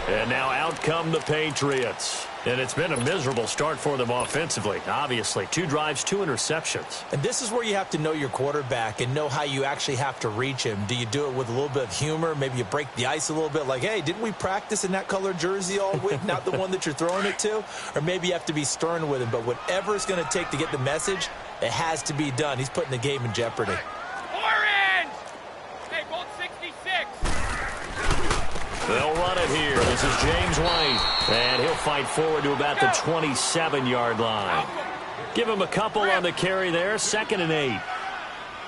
And now out come the Patriots. And it's been a miserable start for them offensively, obviously. 2 drives, 2 interceptions. And this is where you have to know your quarterback and know how you actually have to reach him. Do you do it with a little bit of humor? Maybe you break the ice a little bit like, hey, didn't we practice in that colored jersey all week? Not the one that you're throwing it to? Or maybe you have to be stern with him. But whatever it's going to take to get the message, It has to be done. He's putting the game in jeopardy. Orange! Hey, Bolt 66! They'll run it here. This is James White. And he'll fight forward to about the 27-yard line. Give him a couple on the carry there. 2nd and 8.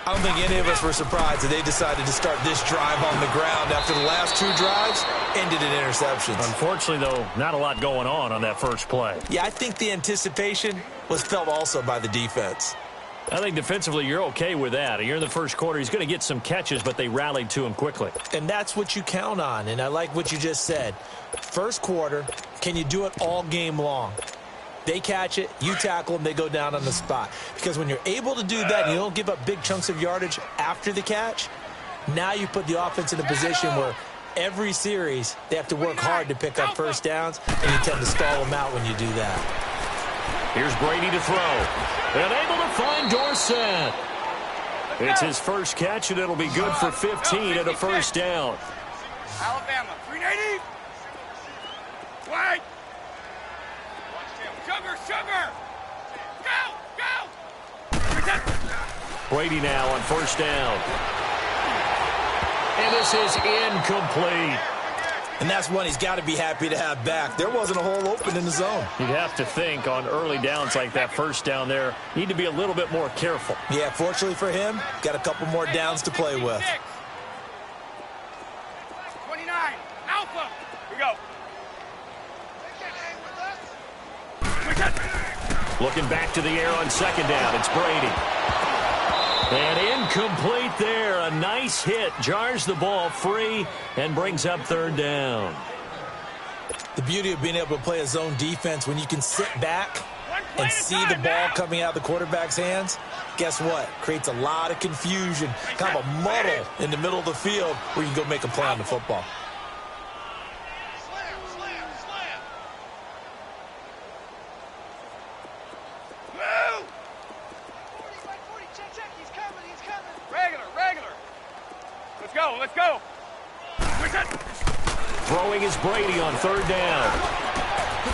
I don't think any of us were surprised that they decided to start this drive on the ground after the last 2 drives ended in interceptions. Unfortunately, though, not a lot going on that first play. Yeah, I think the anticipation was felt also by the defense. I think defensively you're okay with that. You're in the first quarter. He's going to get some catches, but they rallied to him quickly. And that's what you count on, and I like what you just said. First quarter, can you do it all game long? They catch it, you tackle them, they go down on the spot. Because when you're able to do that and you don't give up big chunks of yardage after the catch, now you put the offense in a position where every series they have to work hard to pick up first downs, and you tend to stall them out when you do that. Here's Brady to throw. And able to find Dorsett. It's his first catch, and it'll be good for 15 and a first down. Alabama, 380! White! Sugar! Go! Brady now on first down. And this is incomplete. And that's one he's got to be happy to have back. There wasn't a hole open in the zone. You'd have to think on early downs like that first down there, need to be a little bit more careful. Yeah, fortunately for him, got a couple more downs to play with. 29, Alpha! Here we go. Looking back to the air on 2nd down. It's Brady. And incomplete there. A nice hit. Jars the ball free and brings up 3rd down. The beauty of being able to play a zone defense when you can sit back and see the ball coming out of the quarterback's hands, guess what? Creates a lot of confusion, kind of a muddle in the middle of the field where you can go make a play on the football. Let's go. Throwing is Brady on 3rd down.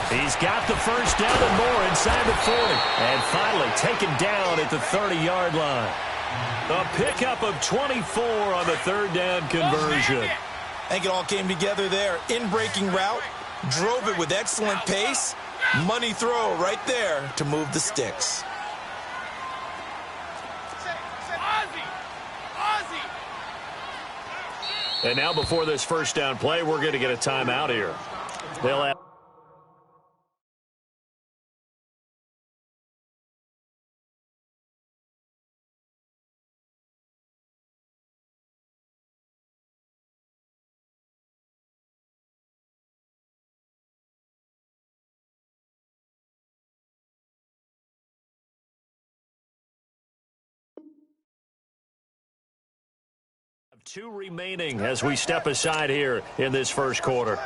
He's got the first down and more inside the 40. And finally taken down at the 30-yard line. A pickup of 24 on the 3rd down conversion. I think it all came together there. In-breaking route, drove it with excellent pace. Money throw right there to move the sticks. And now before this first down play, we're going to get a timeout here. They'll have two remaining as we step aside here in this first quarter.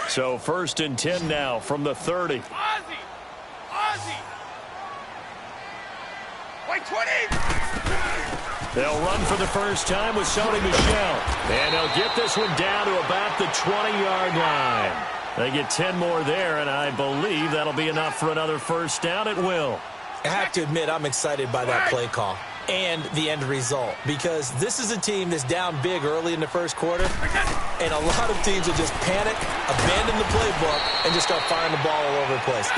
So 1st and 10 now from the 30. Ozzie! White 20! They'll run for the first time with Sony Michel. And they'll get this one down to about the 20-yard line. They get 10 more there, and I believe that'll be enough for another first down. It will. I have to admit, I'm excited by that play call and the end result, because this is a team that's down big early in the first quarter, and a lot of teams will just panic, abandon the playbook, and just start firing the ball all over the place.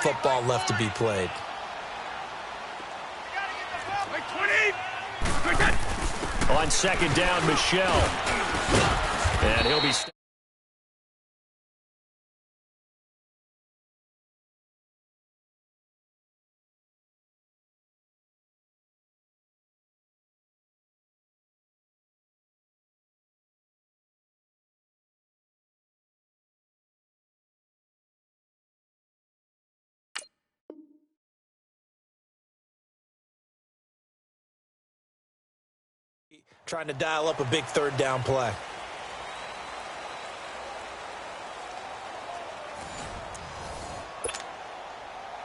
Football left to be played. On 2nd down, Michel. And he'll be... Trying to dial up a big 3rd down play.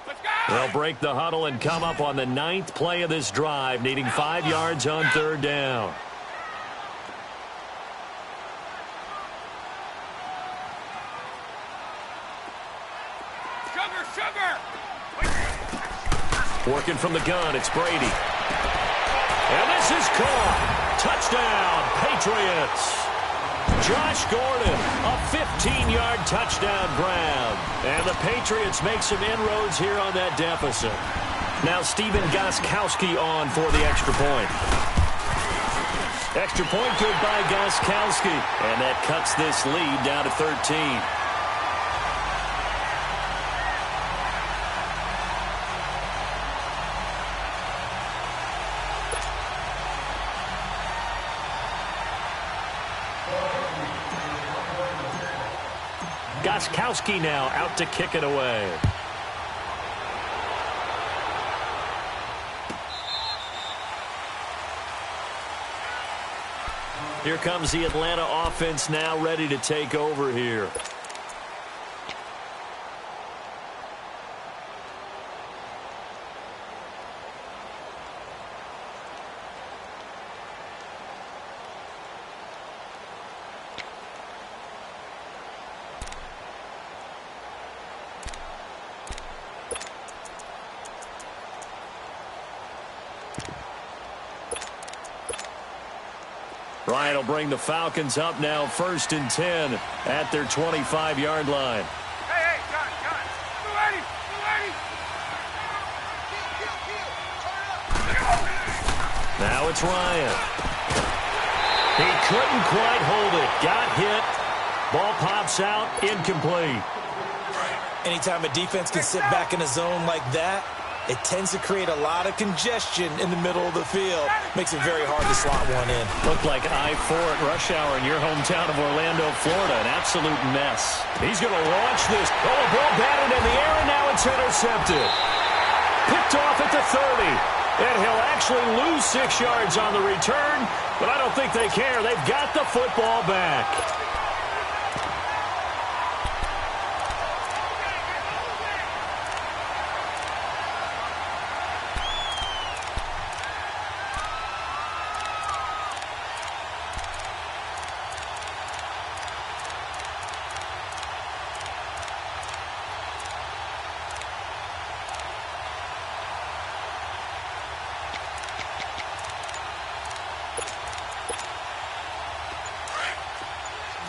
Let's go! They'll break the huddle and come up on the 9th play of this drive, needing 5 yards on 3rd down. Working from the gun, it's Brady. And this is caught. Touchdown, Patriots. Josh Gordon, a 15-yard touchdown grab. And the Patriots make some inroads here on that deficit. Now Steven Gostkowski on for the extra point. Extra point good by Gostkowski. And that cuts this lead down to 13. Gostkowski now out to kick it away. Here comes the Atlanta offense now ready to take over here. Bryant will bring the Falcons up now 1st and 10 at their 25-yard line. Hey, John, ready. Now it's Ryan. He couldn't quite hold it. Got hit. Ball pops out. Incomplete. Anytime a defense can sit back in a zone like that, it tends to create a lot of congestion in the middle of the field. Makes it very hard to slot one in. Looked like I-4 at rush hour in your hometown of Orlando, Florida. An absolute mess. He's going to launch this. Oh, a ball batted in the air, and now it's intercepted. Picked off at the 30. And he'll actually lose 6 yards on the return, but I don't think they care. They've got the football back.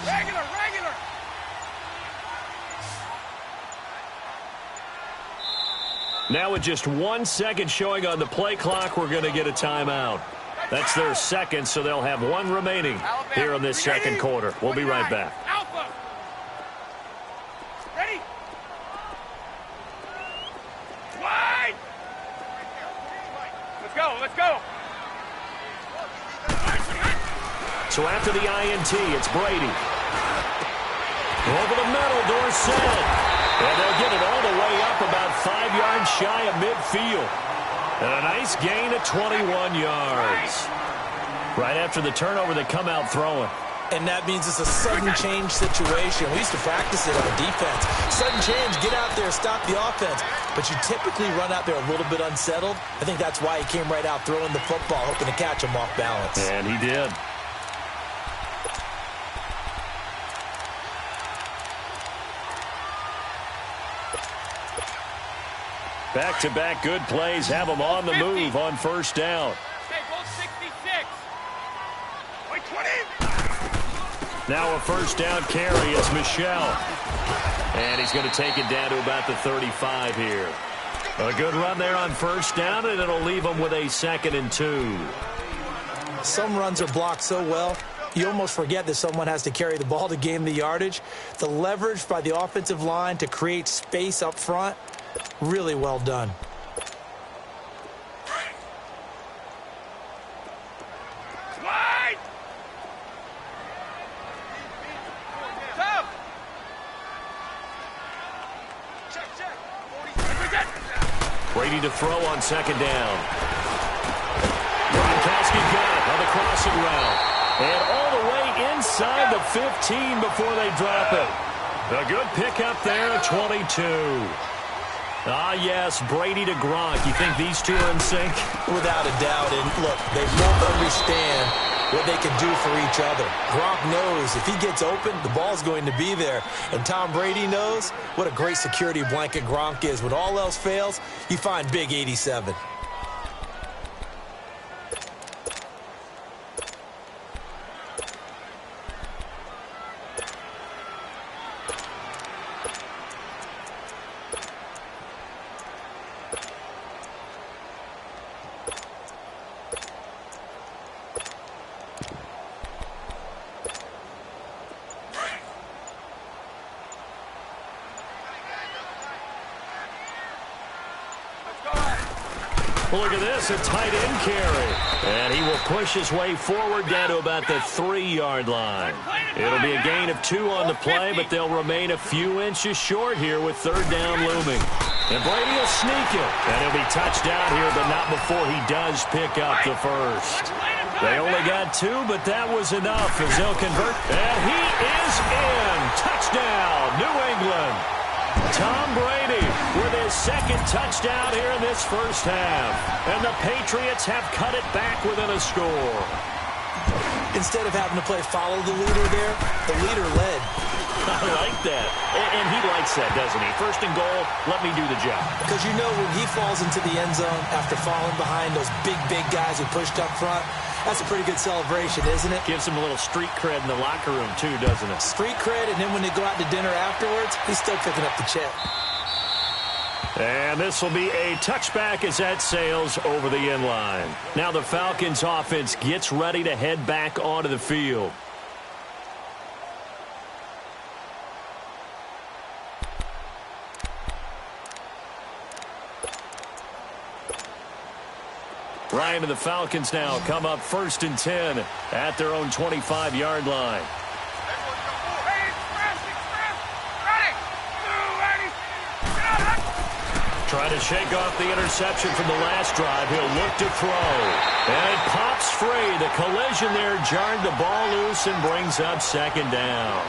Regular. Now with just 1 second showing on the play clock, we're going to get a timeout. That's their second, so they'll have 1 remaining here in this second quarter. We'll be right back. Alpha. Ready? Wide. Let's go. So after the INT, it's Brady. Over the middle, Dorsett. And they'll get it all the way up about 5 yards shy of midfield. And a nice gain of 21 yards. Right after the turnover, they come out throwing. And that means it's a sudden change situation. We used to practice it on defense. Sudden change, get out there, stop the offense. But you typically run out there a little bit unsettled. I think that's why he came right out throwing the football, hoping to catch him off balance. And he did. Back-to-back good plays have them on the move on first down. Okay, goal 66. Wait, 20. Now a first down carry is Michel. And he's going to take it down to about the 35 here. A good run there on first down, and it'll leave them with a 2nd and 2. Some runs are blocked so well, you almost forget that someone has to carry the ball to gain the yardage. The leverage by the offensive line to create space up front, really well done. Wide. Tough. Check. Brady to throw on 2nd down. Gronkowski got it on the crossing route. And all the way inside the 15 before they drop it. A good pickup there at 22. Ah, yes, Brady to Gronk. You think these two are in sync? Without a doubt. And look, they both understand what they can do for each other. Gronk knows if he gets open, the ball's going to be there. And Tom Brady knows what a great security blanket Gronk is. When all else fails, you find big 87. Look at this, a tight end carry. And he will push his way forward down to about the 3-yard line. It'll be a gain of 2 on the play, but they'll remain a few inches short here with 3rd down looming. And Brady will sneak it. And he'll be touched down here, but not before he does pick up the first. They only got 2, but that was enough as they'll convert. And he is in. Touchdown, New England. Tom Brady with his 2nd touchdown here in this first half. And the Patriots have cut it back within a score. Instead of having to play follow the leader there, the leader led. I like that. And he likes that, doesn't he? 1st and goal, let me do the job. Because you know when he falls into the end zone after falling behind those big guys who pushed up front, that's a pretty good celebration, isn't it? Gives him a little street cred in the locker room, too, doesn't it? Street cred, and then when they go out to dinner afterwards, he's still picking up the check. And this will be a touchback as that sails over the end line. Now the Falcons offense gets ready to head back onto the field. Ryan and the Falcons now come up 1st and 10 at their own 25-yard line. Trying to shake off the interception from the last drive. He'll look to throw. And it pops free. The collision there jarred the ball loose and brings up 2nd down.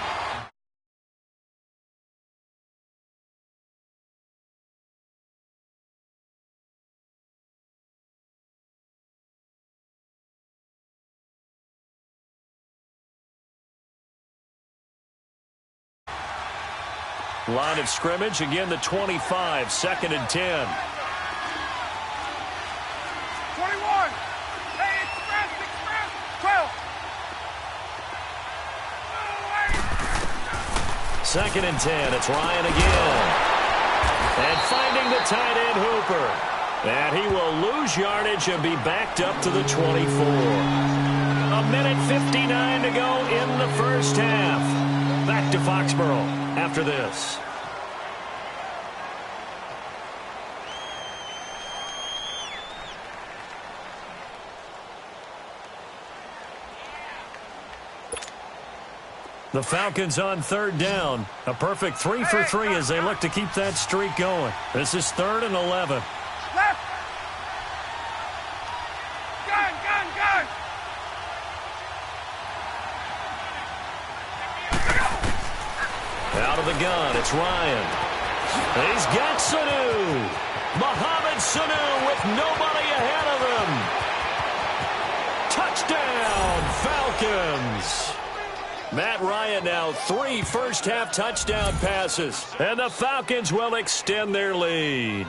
Line of scrimmage, again the 25, 2nd and 10. 21. Hey, express. 12. 2nd and 10, it's Ryan again. And finding the tight end Hooper. And he will lose yardage and be backed up to the 24. 1:59 to go in the first half. Back to Foxborough after this. The Falcons on 3rd down. A perfect 3 for 3 as they look to keep that streak going. This is 3rd and 11. Left. Gun. Out of the gun, it's Ryan. He's got Sanu. Mohamed Sanu with nobody ahead of him. Touchdown, Falcons. Matt Ryan now 3 first-half touchdown passes. And the Falcons will extend their lead.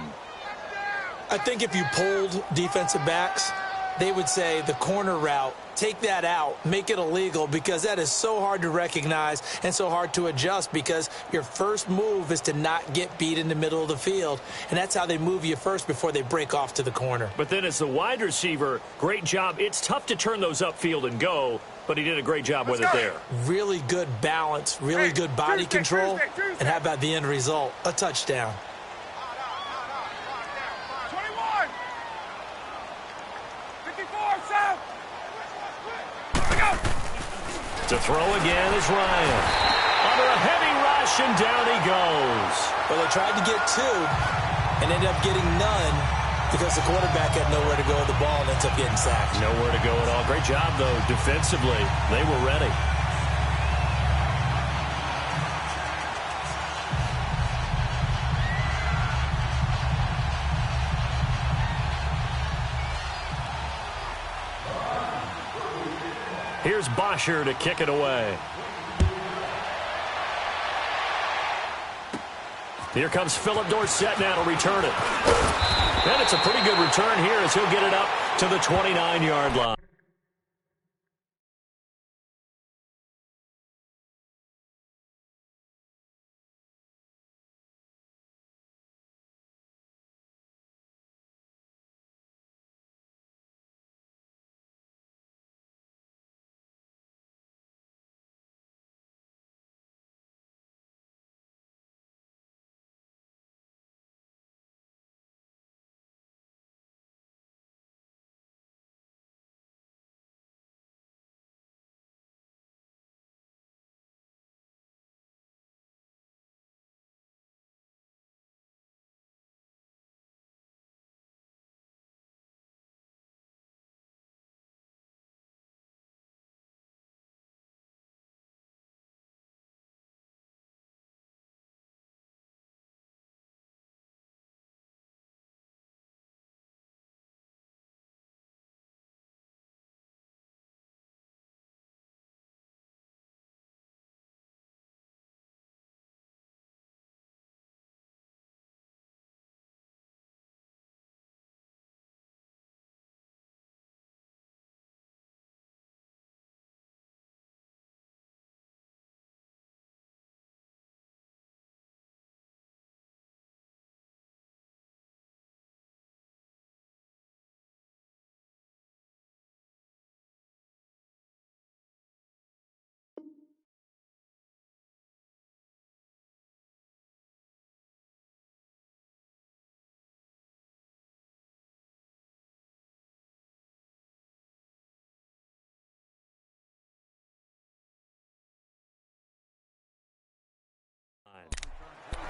I think if you polled defensive backs, they would say the corner route, take that out, make it illegal, because that is so hard to recognize and so hard to adjust, because your first move is to not get beat in the middle of the field, and that's how they move you first before they break off to the corner. But then as the wide receiver, great job. It's tough to turn those upfield and go, but he did a great job with it there. Really good balance, really good body control, and how about the end result? A touchdown. 21. 54, south. To throw again is Ryan. Under a heavy rush, and down he goes. Well, they tried to get 2 and ended up getting none because the quarterback had nowhere to go with the ball and ends up getting sacked. Nowhere to go at all. Great job, though, defensively. They were ready. Here's Bosher to kick it away. Here comes Philip Dorsett now to return it. And it's a pretty good return here as he'll get it up to the 29-yard line.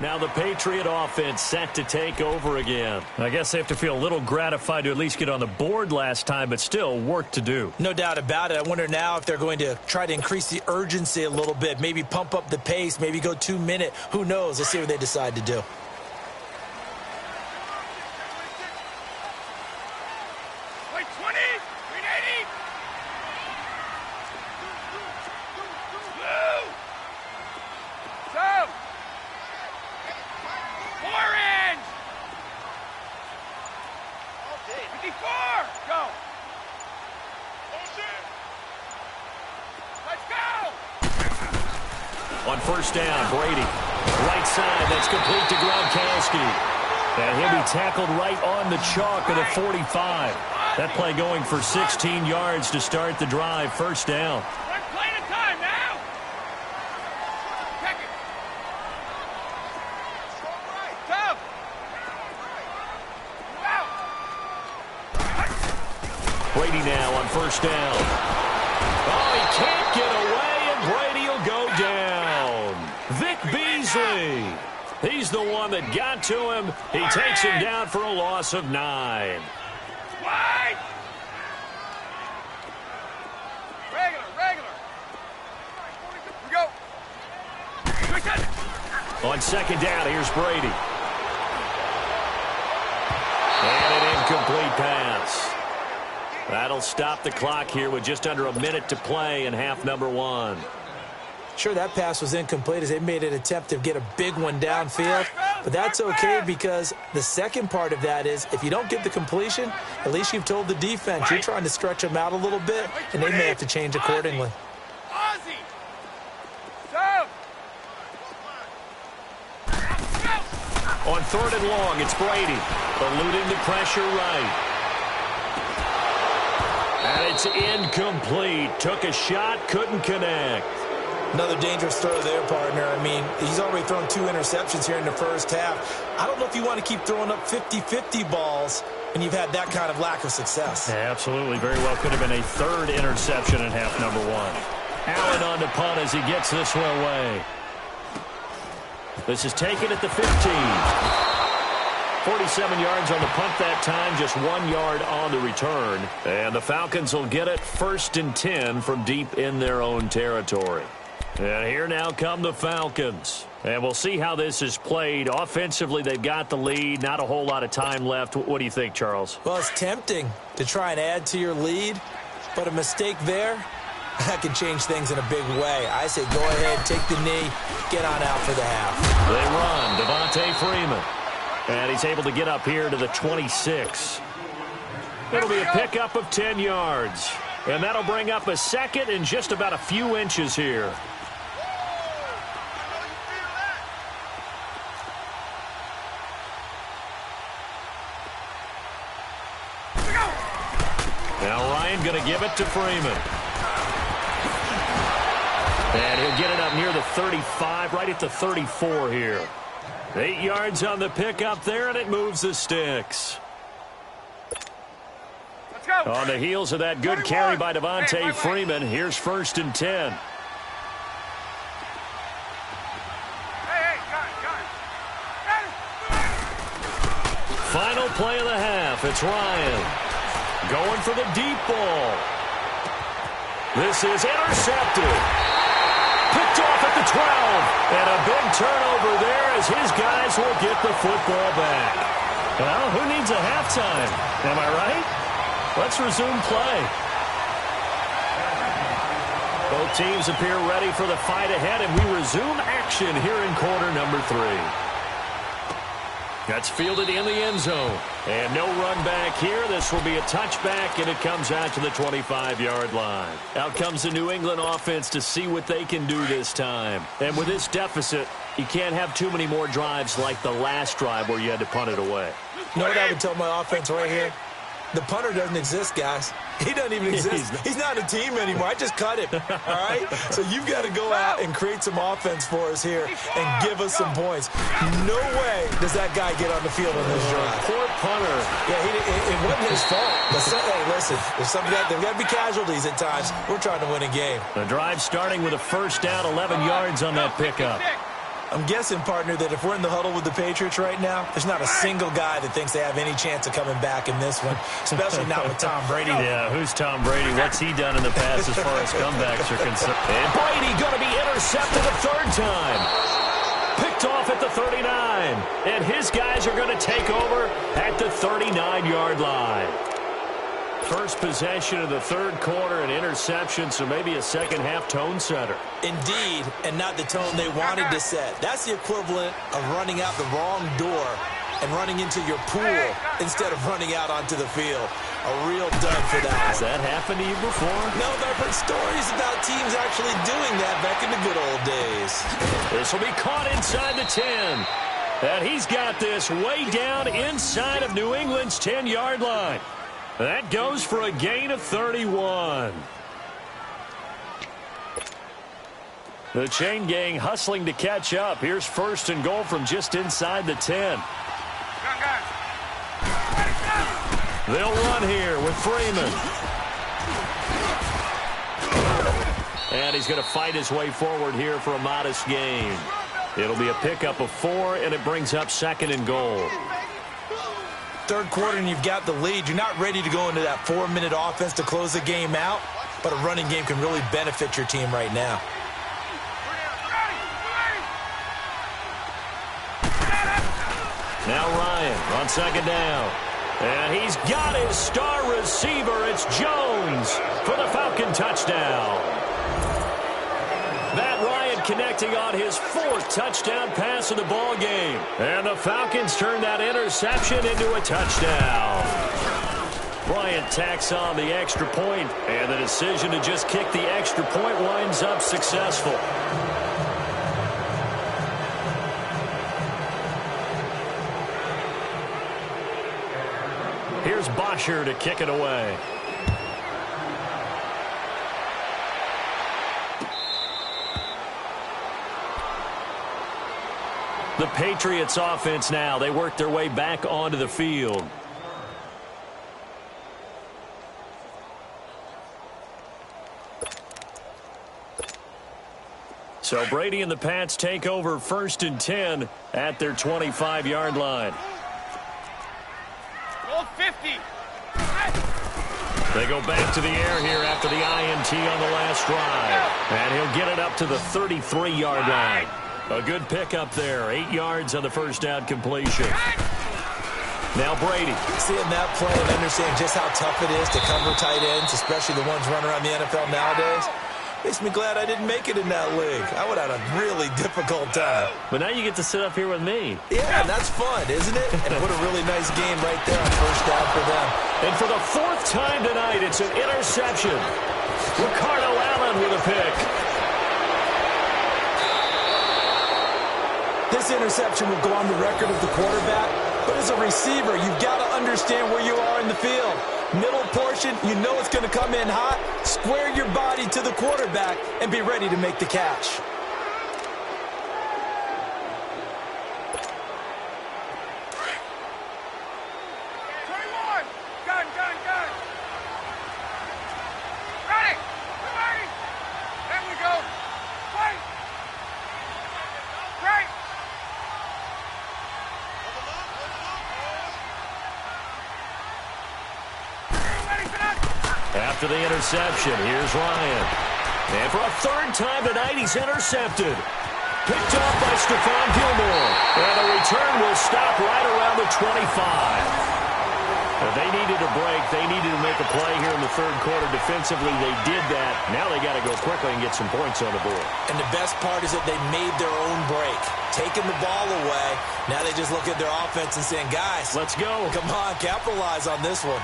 Now the Patriot offense set to take over again. I guess they have to feel a little gratified to at least get on the board last time, but still work to do. No doubt about it. I wonder now if they're going to try to increase the urgency a little bit, maybe pump up the pace, maybe go 2-minute. Who knows? Let's see what they decide to do. Wait, 20, 380. Blue. So. Orange! 54! Go! Let's go! On first down, Brady. Right side, that's complete to Gronkowski. And he'll be tackled right on the chalk of the 45. That play going for 16 yards to start the drive. First down. One play at a time now! Check it! Go! Brady now on first down. Oh, he can't get away, and Brady will go down. Vic Beasley. He's the one that got to him. He takes him down for a loss of 9. Wide! Regular. Here we go. On second down, here's Brady. And an incomplete pass. That'll stop the clock here with just under a minute to play in half number 1. Sure, that pass was incomplete as they made an attempt to get a big one downfield, but that's okay because the second part of that is if you don't get the completion, at least you've told the defense you're trying to stretch them out a little bit, and they may have to change accordingly. Ozzy! So! On third and long, it's Brady. Eluding the pressure right. And it's incomplete. Took a shot, couldn't connect. Another dangerous throw there, partner. I mean, he's already thrown 2 interceptions here in the first half. I don't know if you want to keep throwing up 50-50 balls when you've had that kind of lack of success. Yeah, absolutely. Very well could have been a third interception in half number 1. Allen on the punt as he gets this one away. This is taken at the 15. 47 yards on the punt that time, just 1 yard on the return. And the Falcons will get it 1st and 10 from deep in their own territory. And here now come the Falcons. And we'll see how this is played. Offensively, they've got the lead. Not a whole lot of time left. What do you think, Charles? Well, it's tempting to try and add to your lead, but a mistake there, that can change things in a big way. I say go ahead, take the knee, get on out for the half. They run, Devontae Freeman. And he's able to get up here to the 26. It'll be a pickup of 10 yards. And that'll bring up a second in just about a few inches here. Now Ryan going to give it to Freeman. And he'll get it up near the 35, right at the 34 here. 8 yards on the pickup there, and it moves the sticks. Let's go. On the heels of that good 21. carry by Devontae Hey, Freeman, here's 1st and 10. Hey, got it. Final play of the half. It's Ryan going for the deep ball. This is intercepted. Picked off at the 12. And a big turnover there as his guys will get the football back. Well, who needs a halftime? Am I right? Let's resume play. Both teams appear ready for the fight ahead, and we resume action here in quarter number 3. That's fielded in the end zone. And no run back here. This will be a touchback, and it comes out to the 25-yard line. Out comes the New England offense to see what they can do this time. And with this deficit, you can't have too many more drives like the last drive where you had to punt it away. You know what I would tell my offense right here? The punter doesn't exist, guys. He doesn't even exist. He's not a team anymore. I just cut him, all right? So you've got to go out and create some offense for us here and give us some points. No way does that guy get on the field on this drive. Poor punter. Yeah, it wasn't his fault. Hey, listen, there's got to be casualties at times. We're trying to win a game. The drive starting with a 1st down, 11 yards on that pickup. I'm guessing, partner, that if we're in the huddle with the Patriots right now, there's not a single guy that thinks they have any chance of coming back in this one, especially not with Tom Brady. Yeah, who's Tom Brady? What's he done in the past as far as comebacks are concerned? And Brady going to be intercepted a 3rd time. Picked off at the 39. And his guys are going to take over at the 39-yard line. First possession of the 3rd quarter, an interception, so maybe a second-half tone setter. Indeed, and not the tone they wanted to set. That's the equivalent of running out the wrong door and running into your pool instead of running out onto the field. A real dud for that. Has that happened to you before? No, but I've heard stories about teams actually doing that back in the good old days. This will be caught inside the 10. And he's got this way down inside of New England's 10-yard line. That goes for a gain of 31. The chain gang hustling to catch up. Here's 1st and goal from just inside the 10. They'll run here with Freeman. And he's going to fight his way forward here for a modest gain. It'll be a pickup of 4, and it brings up 2nd and goal. 3rd quarter and you've got the lead. You're not ready to go into that 4-minute offense to close the game out, but a running game can really benefit your team right now. Now Ryan on 2nd down. And he's got his star receiver. It's Jones for the Falcon touchdown. Matt Ryan connecting on his 4th touchdown pass of the ball game. And the Falcons turn that interception into a touchdown. Bryant tacks on the extra point, and the decision to just kick the extra point winds up successful. Here's Bosher to kick it away. The Patriots offense now. They work their way back onto the field. So Brady and the Pats take over 1st and 10 at their 25-yard line. Goal 50. They go back to the air here after the INT on the last drive. And he'll get it up to the 33-yard line. A good pickup there. 8 yards on the 1st down completion. Now Brady. Seeing that play and understanding just how tough it is to cover tight ends, especially the ones running around the NFL nowadays, Makes me glad I didn't make it in that league. I would have had a really difficult time. But now you get to sit up here with me. Yeah, that's fun, isn't it? And what a really nice game right there on first down for them. And for the fourth time tonight, it's an interception. Ricardo Allen with a pick. This interception will go on the record of the quarterback, but as a receiver, you've got to understand where you are in the field. Middle portion, you know it's going to come in hot. Square your body to the quarterback and be ready to make the catch. After the interception, here's Ryan. And for a third time tonight, he's intercepted. Picked up by Stephon Gilmore. And the return will stop right around the 25. They needed a break. They needed to make a play here in the third quarter. Defensively, they did that. Now they got to go quickly and get some points on the board. And the best part is that they made their own break. Taking the ball away. Now they just look at their offense and saying, guys, let's go. Come on, capitalize on this one.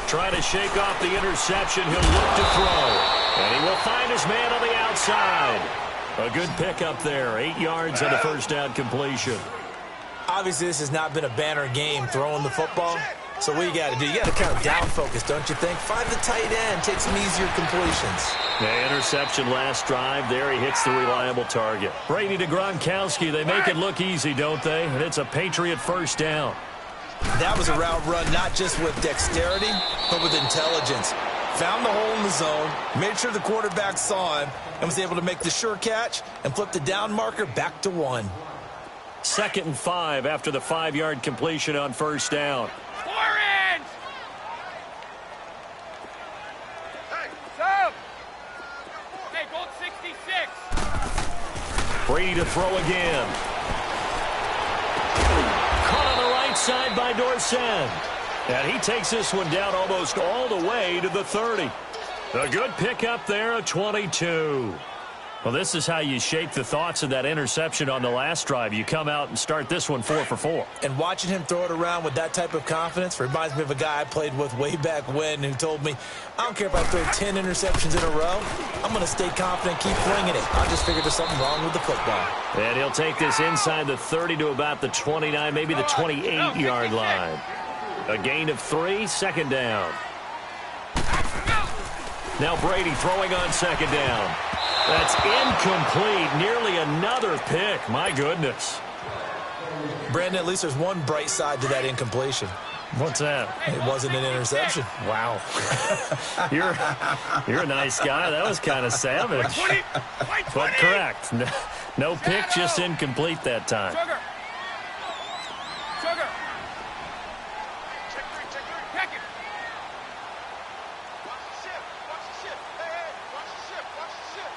Trying to shake off the interception. He'll look to throw. And he will find his man on the outside. A good pickup there. 8 yards on the first down completion. Obviously, this has not been a banner game throwing the football. So what you got to do, you got to kind of down focus, don't you think? Find the tight end, take some easier completions. The interception last drive. There he hits the reliable target. Brady to Gronkowski. They make it look easy, don't they? And it's a Patriot first down. That was a route run not just with dexterity, but with intelligence. Found the hole in the zone, made sure the quarterback saw him, and was able to make the sure catch and flip the down marker back to 1. 2nd and 5 after the 5-yard completion on first down. Orange! Hey, sub! Hey, gold 66. Brady to throw again. Caught on the right side by Dorsett. And he takes this one down almost all the way to the 30. A good pickup there of 22. Well, this is how you shape the thoughts of that interception on the last drive. You come out and start this one 4 for 4. And watching him throw it around with that type of confidence reminds me of a guy I played with way back when who told me, I don't care if I throw 10 interceptions in a row. I'm going to stay confident, keep flinging it. I just figured there's something wrong with the football. And he'll take this inside the 30 to about the 29, maybe the 28-yard line. A gain of 3, second down. Now Brady throwing on second down. That's incomplete. Nearly another pick. My goodness. Brandon, at least there's one bright side to that incompletion. What's that? It wasn't an interception. Wow. You're a nice guy. That was kind of savage. But correct. No pick, just incomplete that time. Sugar. Sugar. Check it. Watch the ship. Watch the ship. Hey, watch the ship. Watch the ship.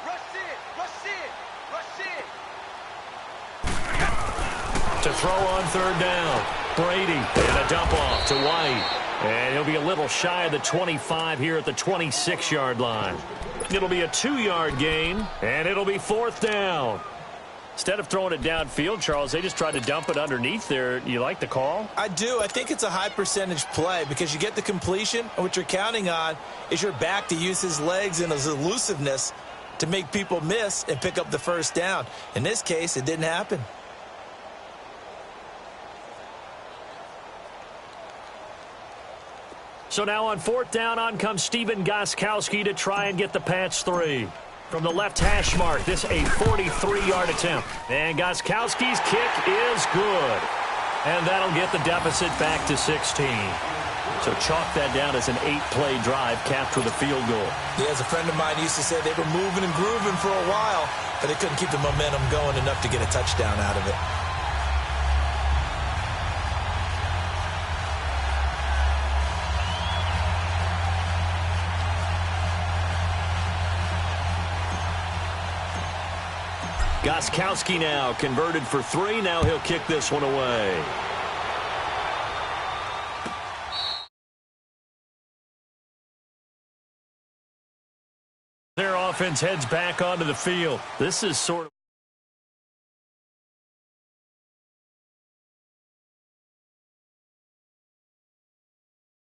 Rush in. Rush in. Rush in. To throw on third down. Brady and a dump off to White. And he'll be a little shy of the 25 here at the 26-yard line. It'll be a 2-yard gain, and it'll be fourth down. Instead of throwing it downfield, Charles, they just tried to dump it underneath there. You like the call? I do. I think it's a high percentage play because you get the completion, and what you're counting on is your back to use his legs and his elusiveness to make people miss and pick up the first down. In this case, it didn't happen. So now on fourth down, on comes Stephen Gostkowski to try and get the Pats 3. From the left hash mark, this a 43-yard attempt. And Gostkowski's kick is good. And that'll get the deficit back to 16. So chalk that down as an 8-play drive capped with a field goal. Yeah, as a friend of mine used to say, they were moving and grooving for a while, but they couldn't keep the momentum going enough to get a touchdown out of it. Gostkowski now converted for 3. Now he'll kick this one away. Their offense heads back onto the field. This is sort of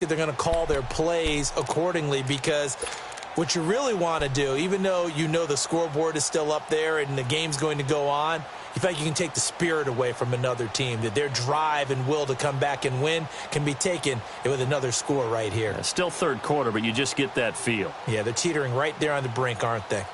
they're going to call their plays accordingly, because what you really want to do, even though you know the scoreboard is still up there and the game's going to go on, you feel like you can take the spirit away from another team, that their drive and will to come back and win can be taken with another score right here. Yeah, still third quarter, but you just get that feel. Yeah, they're teetering right there on the brink, aren't they?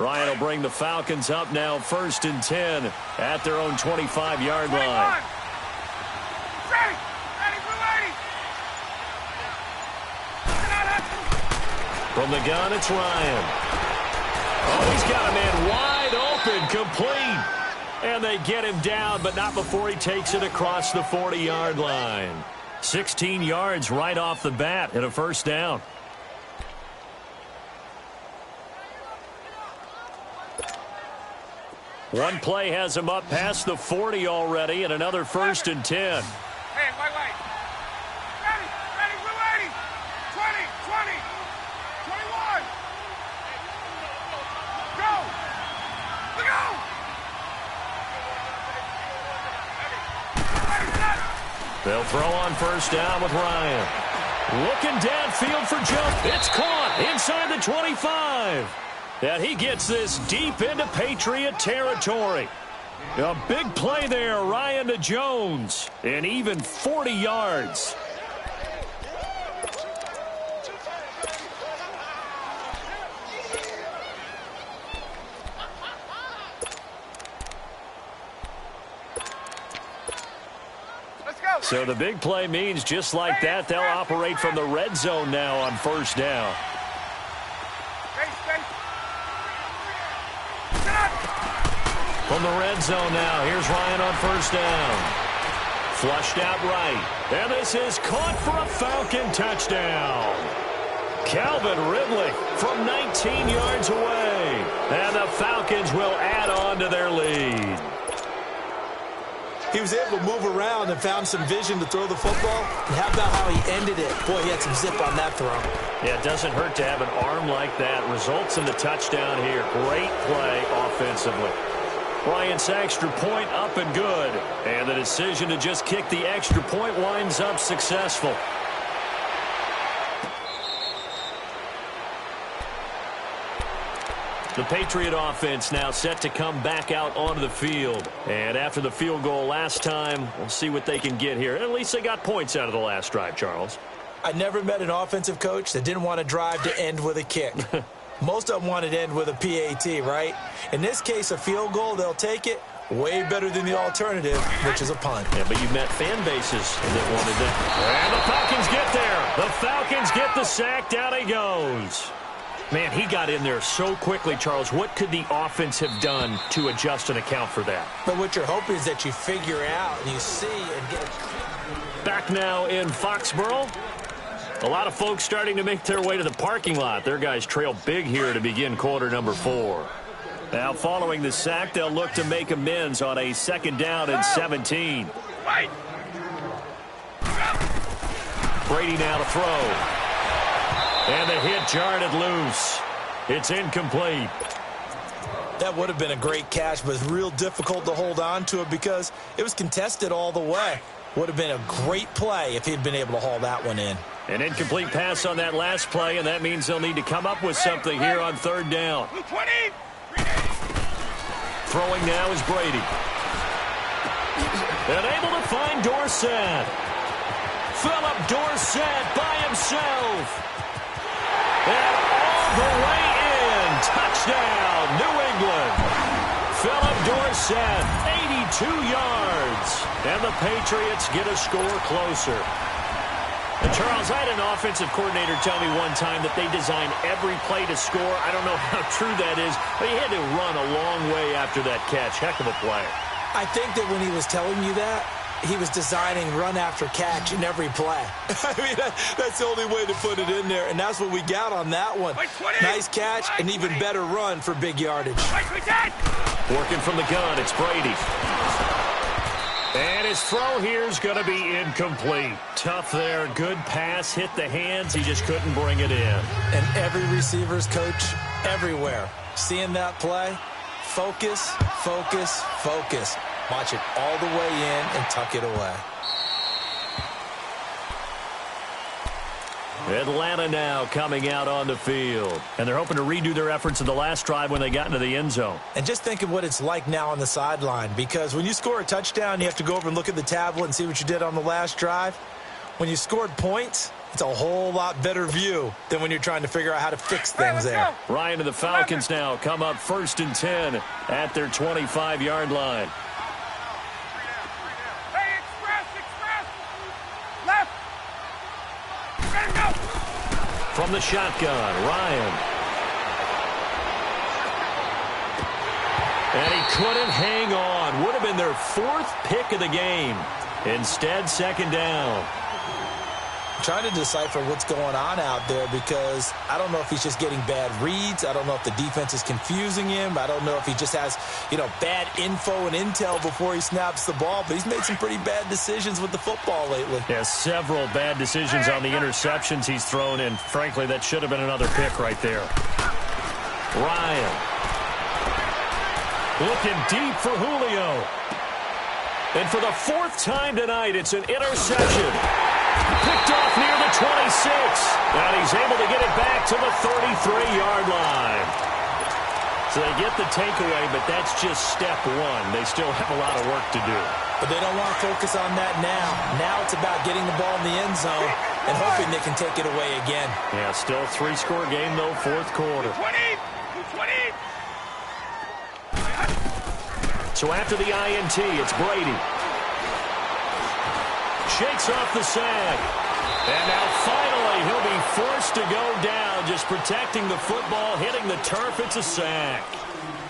Ryan will bring the Falcons up now 1st and 10 at their own 25-yard line. From the gun, it's Ryan. Oh, he's got a man wide open, complete. And they get him down, but not before he takes it across the 40-yard line. 16 yards right off the bat and a first down. One play has him up past the 40 already, and another 1st and 10. Hey, wait. Ready, we're ready. 20, 21. Go. They'll throw on first down with Ryan. Looking downfield for jump. It's caught inside the 25. And he gets this deep into Patriot territory. A big play there, Ryan to Jones. And even 40 yards. So the big play means just like that, they'll operate from the red zone now on first down. From the red zone now, here's Ryan on first down. Flushed out right. And this is caught for a Falcon touchdown. Calvin Ridley from 19 yards away. And the Falcons will add on to their lead. He was able to move around and found some vision to throw the football. And how about how he ended it? Boy, he had some zip on that throw. Yeah, it doesn't hurt to have an arm like that. Results in the touchdown here. Great play offensively. Bryant's extra point up and good. And the decision to just kick the extra point winds up successful. The Patriot offense now set to come back out onto the field. And after the field goal last time, we'll see what they can get here. At least they got points out of the last drive, Charles. I never met an offensive coach that didn't want to drive to end with a kick. Most of them wanted to end with a PAT, right? In this case, a field goal, they'll take it. Way better than the alternative, which is a punt. Yeah, but you met fan bases that wanted that. And the Falcons get there. The Falcons get the sack. Down he goes. Man, he got in there so quickly, Charles. What could the offense have done to adjust and account for that? But what you're hoping is that you figure out and you see and get it. Back now in Foxborough. A lot of folks starting to make their way to the parking lot. Their guys trail big here to begin quarter number 4. Now, following the sack, they'll look to make amends on a 2nd down and 17. Brady now to throw. And the hit jarred it loose. It's incomplete. That would have been a great catch, but it's real difficult to hold on to it because it was contested all the way. Would have been a great play if he'd been able to haul that one in. An incomplete pass on that last play, and that means they'll need to come up with something here on 3rd down. Throwing now is Brady. And able to find Dorsett. Philip Dorsett by himself. And all the way in. Touchdown, New England. Philip Dorsett, 82 yards. And the Patriots get a score closer. And Charles, I had an offensive coordinator tell me one time that they design every play to score. I don't know how true that is, but he had to run a long way after that catch. Heck of a play. I think that when he was telling you that, he was designing run after catch in every play. I mean, that's the only way to put it in there, and that's what we got on that one. Nice catch, an even better run for big yardage. Working from the gun, it's Brady. And his throw here is going to be incomplete. Tough there. Good pass. Hit the hands. He just couldn't bring it in. And every receiver's coach everywhere. Seeing that play, focus, focus, focus. Watch it all the way in and tuck it away. Atlanta now coming out on the field. And they're hoping to redo their efforts in the last drive when they got into the end zone. And just think of what it's like now on the sideline. Because when you score a touchdown, you have to go over and look at the tablet and see what you did on the last drive. When you scored points, It's a whole lot better view than when you're trying to figure out how to fix things there. Ryan and the Falcons now come up 1st and 10 at their 25-yard line. Hey, express! Left! Ready, go! From the shotgun, Ryan. And he couldn't hang on. Would have been their 4th pick of the game. Instead, 2nd down. I'm trying to decipher what's going on out there because I don't know if he's just getting bad reads. I don't know if the defense is confusing him. I don't know if he just has, bad info and intel before he snaps the ball. But he's made some pretty bad decisions with the football lately. Yeah, several bad decisions on the interceptions he's thrown in. Frankly, that should have been another pick right there. Ryan. Looking deep for Julio. And for the 4th time tonight, it's an interception. Picked off near the 26. And he's able to get it back to the 33-yard line. So they get the takeaway, but that's just step 1. They still have a lot of work to do. But they don't want to focus on that now. Now it's about getting the ball in the end zone and hoping they can take it away again. Yeah, still a 3-score game, though, 4th quarter. 20! So after the INT, it's Brady. Shakes off the sack. And now finally he'll be forced to go down, just protecting the football, hitting the turf. It's a sack.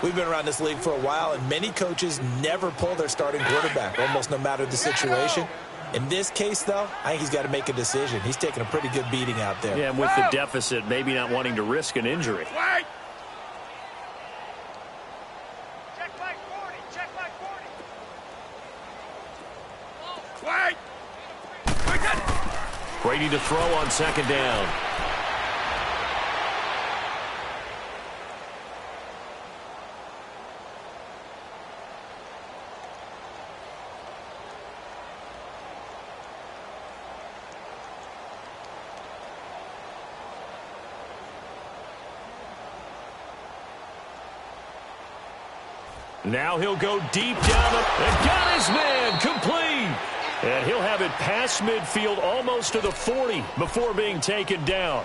We've been around this league for a while, and many coaches never pull their starting quarterback, almost no matter the situation. In this case, though, I think he's got to make a decision. He's taking a pretty good beating out there. Yeah, and with the deficit, maybe not wanting to risk an injury. Wait! Wait! Brady to throw on 2nd down. Now he'll go deep down and got his man complete. And he'll have it past midfield almost to the 40 before being taken down.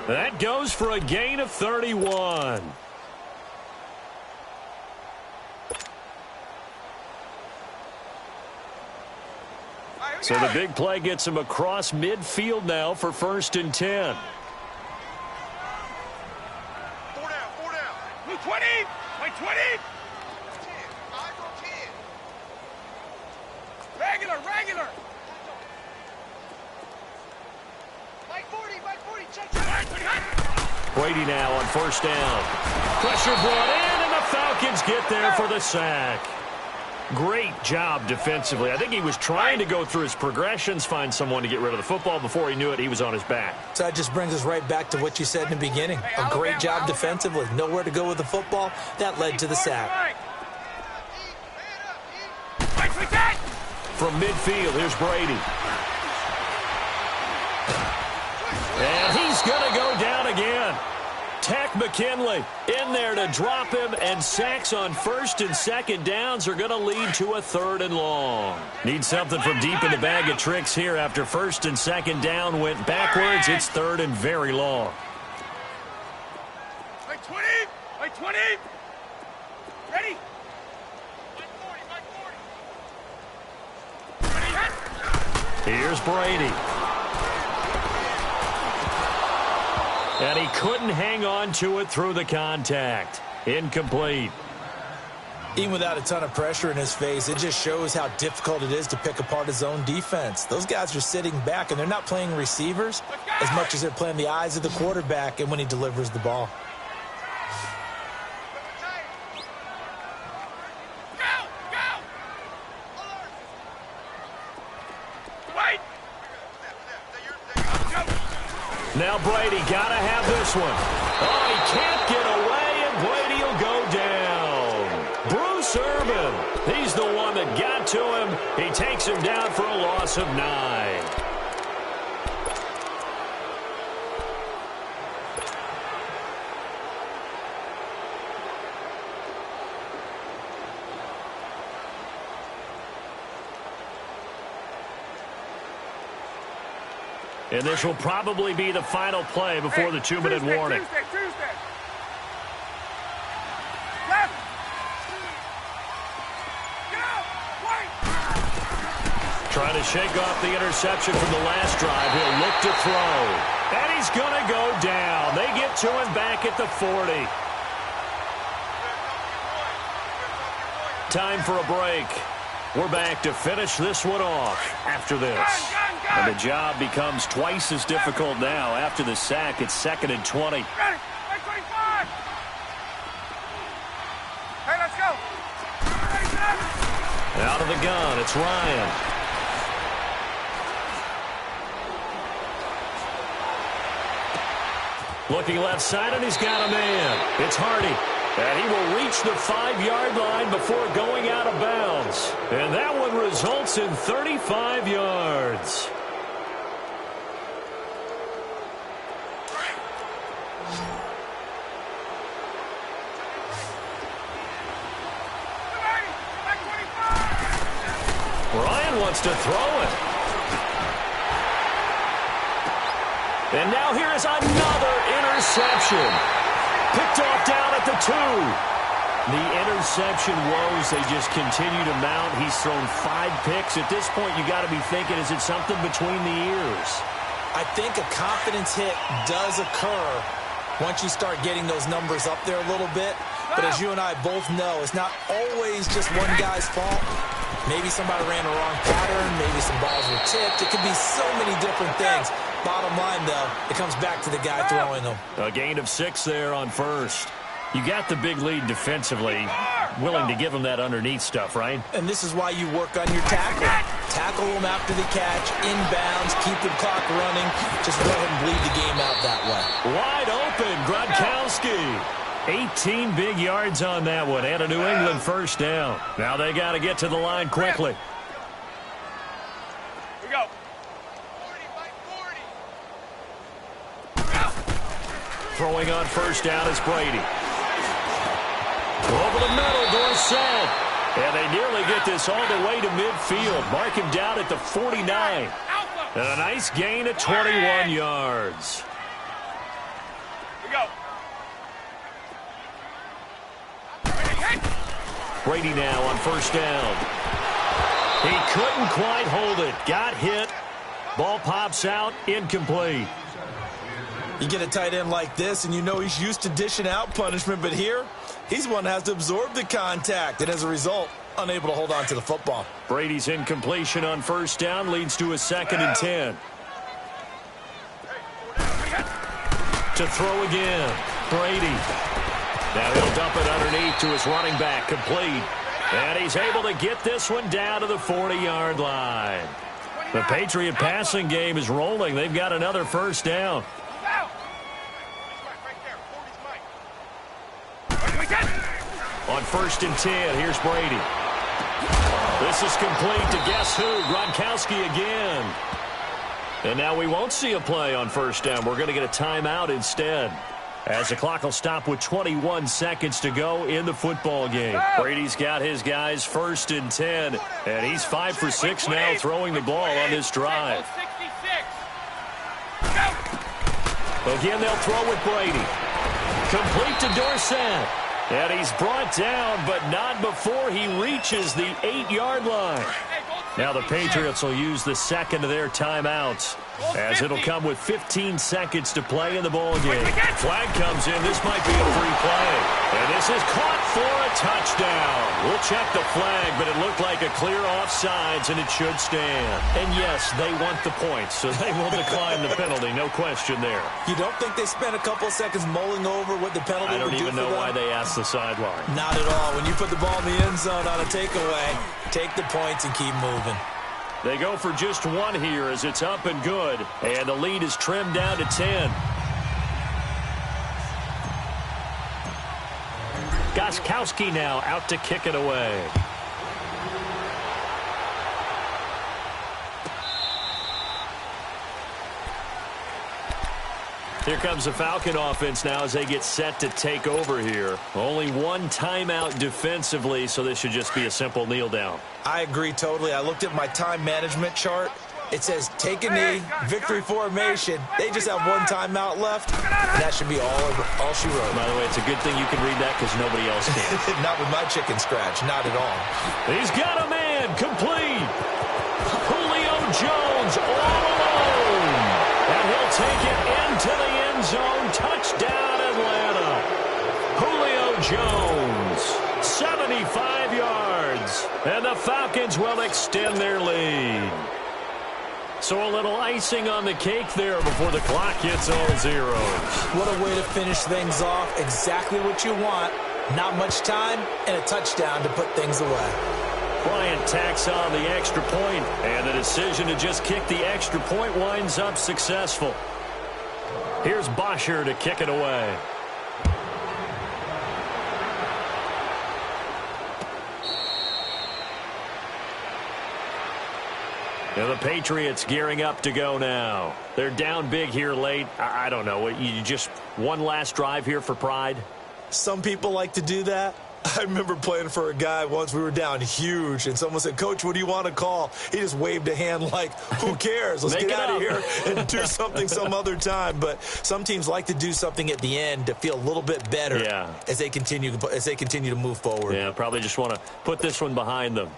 That goes for a gain of 31. So the big play gets him across midfield now for 1st and 10. 4 down. Blue 20! White 20! Regular! White 40, check. Brady now on 1st down. Pressure brought in, and the Falcons get there for the sack. Great job defensively. I think he was trying to go through his progressions, find someone to get rid of the football. Before he knew it, he was on his back. So that just brings us right back to what you said in the beginning. A great job defensively. Nowhere to go with the football. That led to the sack. From midfield, here's Brady. And he's going to go down again. Tack McKinley in there to drop him, and sacks on 1st and 2nd downs are going to lead to a 3rd and long. Need something from deep in the bag of tricks here after 1st and 2nd down went backwards. It's 3rd and very long. Like 20! Ready? Here's Brady. And he couldn't hang on to it through the contact. Incomplete. Even without a ton of pressure in his face, it just shows how difficult it is to pick apart his own defense. Those guys are sitting back, and they're not playing receivers as much as they're playing the eyes of the quarterback and when he delivers the ball. Now Brady got to have this one. Oh, he can't get away, and Brady will go down. Bruce Irvin, he's the one that got to him. He takes him down for a loss of 9. And this will probably be the final play before the 2-minute warning. Tuesday. Left. Get out. Right. Trying to shake off the interception from the last drive. He'll look to throw. And he's going to go down. They get to him back at the 40. Time for a break. We're back to finish this one off after this. And the job becomes twice as difficult now. After the sack, it's 2nd and 20. Ready. 25. Hey, let's go. Out of the gun, it's Ryan. Looking left side, and he's got a man. It's Hardy. And he will reach the 5-yard line before going out of bounds. And that one results in 35 yards. Ryan wants to throw it. And now here is another interception. Picked off down at the 2. The interception woes, they just continue to mount. He's thrown 5 picks. At this point, you got to be thinking, is it something between the ears? I think a confidence hit does occur once you start getting those numbers up there a little bit. But as you and I both know, it's not always just one guy's fault. Maybe somebody ran the wrong pattern. Maybe some balls were tipped. It could be so many different things. Bottom line, though, it comes back to the guy throwing them. A gain of 6 there on first. You got the big lead defensively. Willing to give him that underneath stuff, right? And this is why you work on your tackle. Tackle them after the catch, inbounds, keep the clock running. Just go ahead and bleed the game out that way. Wide open, Gronkowski. 18 big yards on that one, and a New England first down. Now they got to get to the line quickly. We go. Throwing on first down is Brady. Over the middle, Dorsett. And they nearly get this all the way to midfield. Mark him down at the 49. And a nice gain of 21 yards. We go. Brady now on first down. He couldn't quite hold it. Got hit. Ball pops out. Incomplete. You get a tight end like this, and you know he's used to dishing out punishment, but here, he's one that has to absorb the contact, and as a result, unable to hold on to the football. Brady's incompletion on first down leads to a 2nd and 10. To throw again, Brady. Now he'll dump it underneath to his running back, complete. And he's able to get this one down to the 40-yard line. The Patriot passing game is rolling. They've got another first down. On 1st and 10, here's Brady. This is complete to guess who? Gronkowski again. And now we won't see a play on first down. We're going to get a timeout instead, as the clock will stop with 21 seconds to go in the football game. Brady's got his guys 1st and 10, and he's 5 for 6 now throwing the ball on this drive. Again, they'll throw with Brady. Complete to Dorsett. And he's brought down, but not before he reaches the 8-yard line. Now the Patriots will use the second of their timeouts, as it'll come with 15 seconds to play in the ball game. Flag comes in. This might be a free play. And this is caught for a touchdown. We'll check the flag, but it looked like a clear offsides, and it should stand. And yes, they want the points, so they will decline the penalty. No question there. You don't think they spent a couple of seconds mulling over what the penalty would do for them? I don't even know why they asked the sideline. Not at all. When you put the ball in the end zone on a takeaway, take the points and keep moving. They go for just one here as it's up and good. And the lead is trimmed down to 10. Gronkowski now out to kick it away. Here comes the Falcon offense now as they get set to take over here. Only one timeout defensively, so this should just be a simple kneel down. I agree totally. I looked at my time management chart. It says take a knee, victory formation. They just have one timeout left, and that should be all she wrote. By the way, it's a good thing you can read that because nobody else can. Not with my chicken scratch, not at all. He's got a man, complete. Julio Jones all alone. And he'll take it into the end zone. Touchdown, Atlanta. Julio Jones, 75 yards. And the Falcons will extend their lead. So a little icing on the cake there before the clock hits all zeros. What a way to finish things off. Exactly what you want. Not much time and a touchdown to put things away. Bryant tacks on the extra point, and the decision to just kick the extra point winds up successful. Here's Bosher to kick it away. And the Patriots gearing up to go now. They're down big here late. I don't know. You just one last drive here for pride? Some people like to do that. I remember playing for a guy once. We were down huge, and someone said, "Coach, what do you want to call?" He just waved a hand like, who cares? Let's get out of here and do something some other time. But some teams like to do something at the end to feel a little bit better as they continue to move forward. Yeah, probably just want to put this one behind them.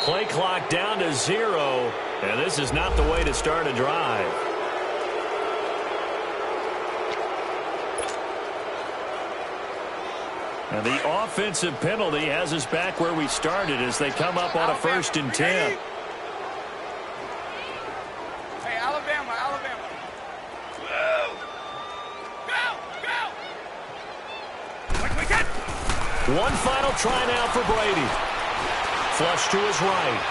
Play clock down to 0, and this is not the way to start a drive. And the offensive penalty has us back where we started as they come up on a 1st and 10. Hey, Alabama. Go! One final try now for Brady. Flush to his right.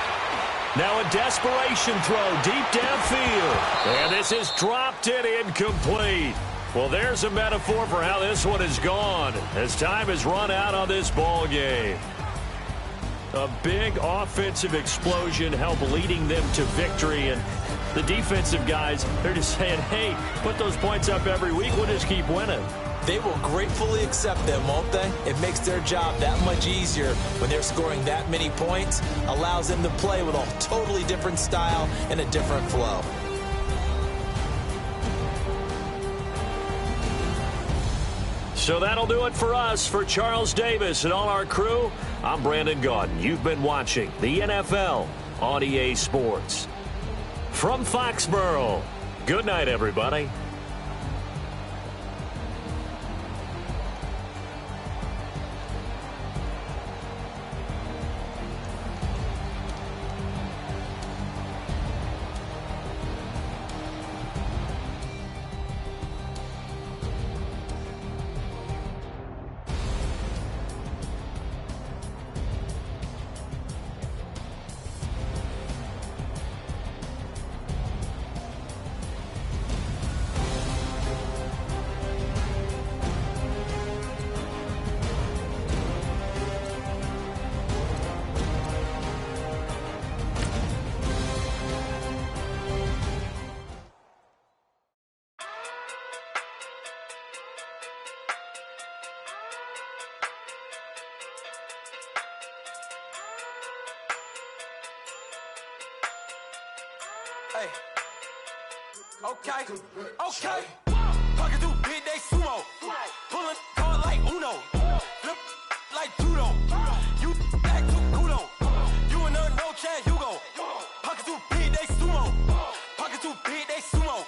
Now a desperation throw deep downfield. And this is dropped and incomplete. Well, there's a metaphor for how this one is gone as time has run out on this ball game. A big offensive explosion helped leading them to victory. And the defensive guys, they're just saying, hey, put those points up every week. We'll just keep winning. They will gratefully accept them, won't they? It makes their job that much easier when they're scoring that many points. Allows them to play with a totally different style and a different flow. So that'll do it for us. For Charles Davis and all our crew, I'm Brandon Gaudin. You've been watching the NFL on EA Sports. From Foxborough, good night, everybody. Hey. Okay. Talking through big day sumo. Pulling card like Uno. Flip like judo. You back to kudo. You and no Chad Hugo. Pocket through big day sumo. Pocket through big day sumo.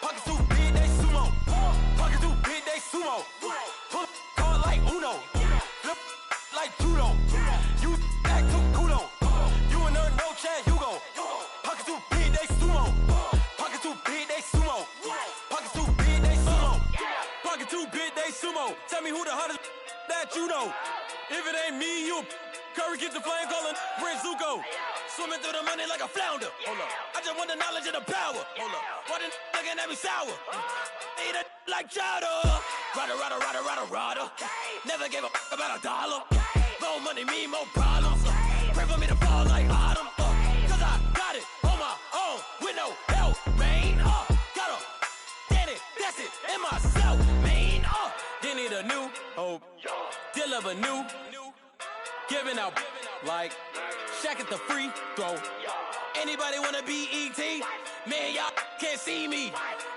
Pocket through big day sumo. Pocket through big day sumo. Pull card like Uno. Flip like judo. You back to kudo. You and no Chad Hugo. Pocket through big day sumo. Pocket through big day sumo. Pocket through big day sumo. Pocket through big day sumo. Tell me who the hottest that you know. If it ain't me, you Curry keeps the flame calling Prince Zuko. Swimming through the money like a flounder. Hold up. I just want the knowledge and the power. Hold up. Why the looking at me sour? Eat it like chowder. Rada. Never gave a about $1. More money, me, more problems. Pray for me to fall like autumn. Cause I got it on my Still ever new. Giving out like Shaq at the free throw. Anybody wanna be E.T.? Man, y'all can't see me.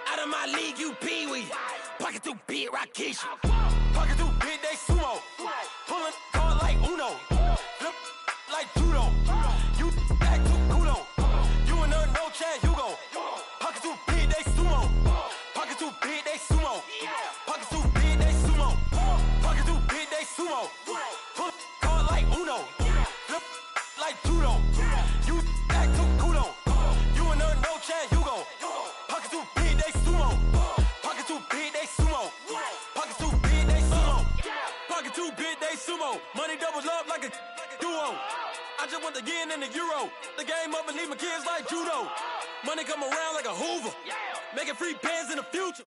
Out of my league, you pee-wee. Pocket too big, Rakisha. Pocket too big, they sumo. Pulling card like Uno. Flip like judo. You act too kudo. You and her, no Chad Hugo. Pocket too big, they sumo. Pocket too big, they sumo. Pocket too big, they sumo. Pocket too big, they sumo. Pull card like Uno. Flip like judo. You act too kudo. You and her, no Chad Hugo. Pocket too big, they sumo. Pocket too big, they sumo. Pocket too big, they sumo. Pocket too big, they sumo. Money doubles up like a duo. I just want the yen and the euro. The game up and leave my kids like judo. Money come around like a Hoover. Making free bands in the future.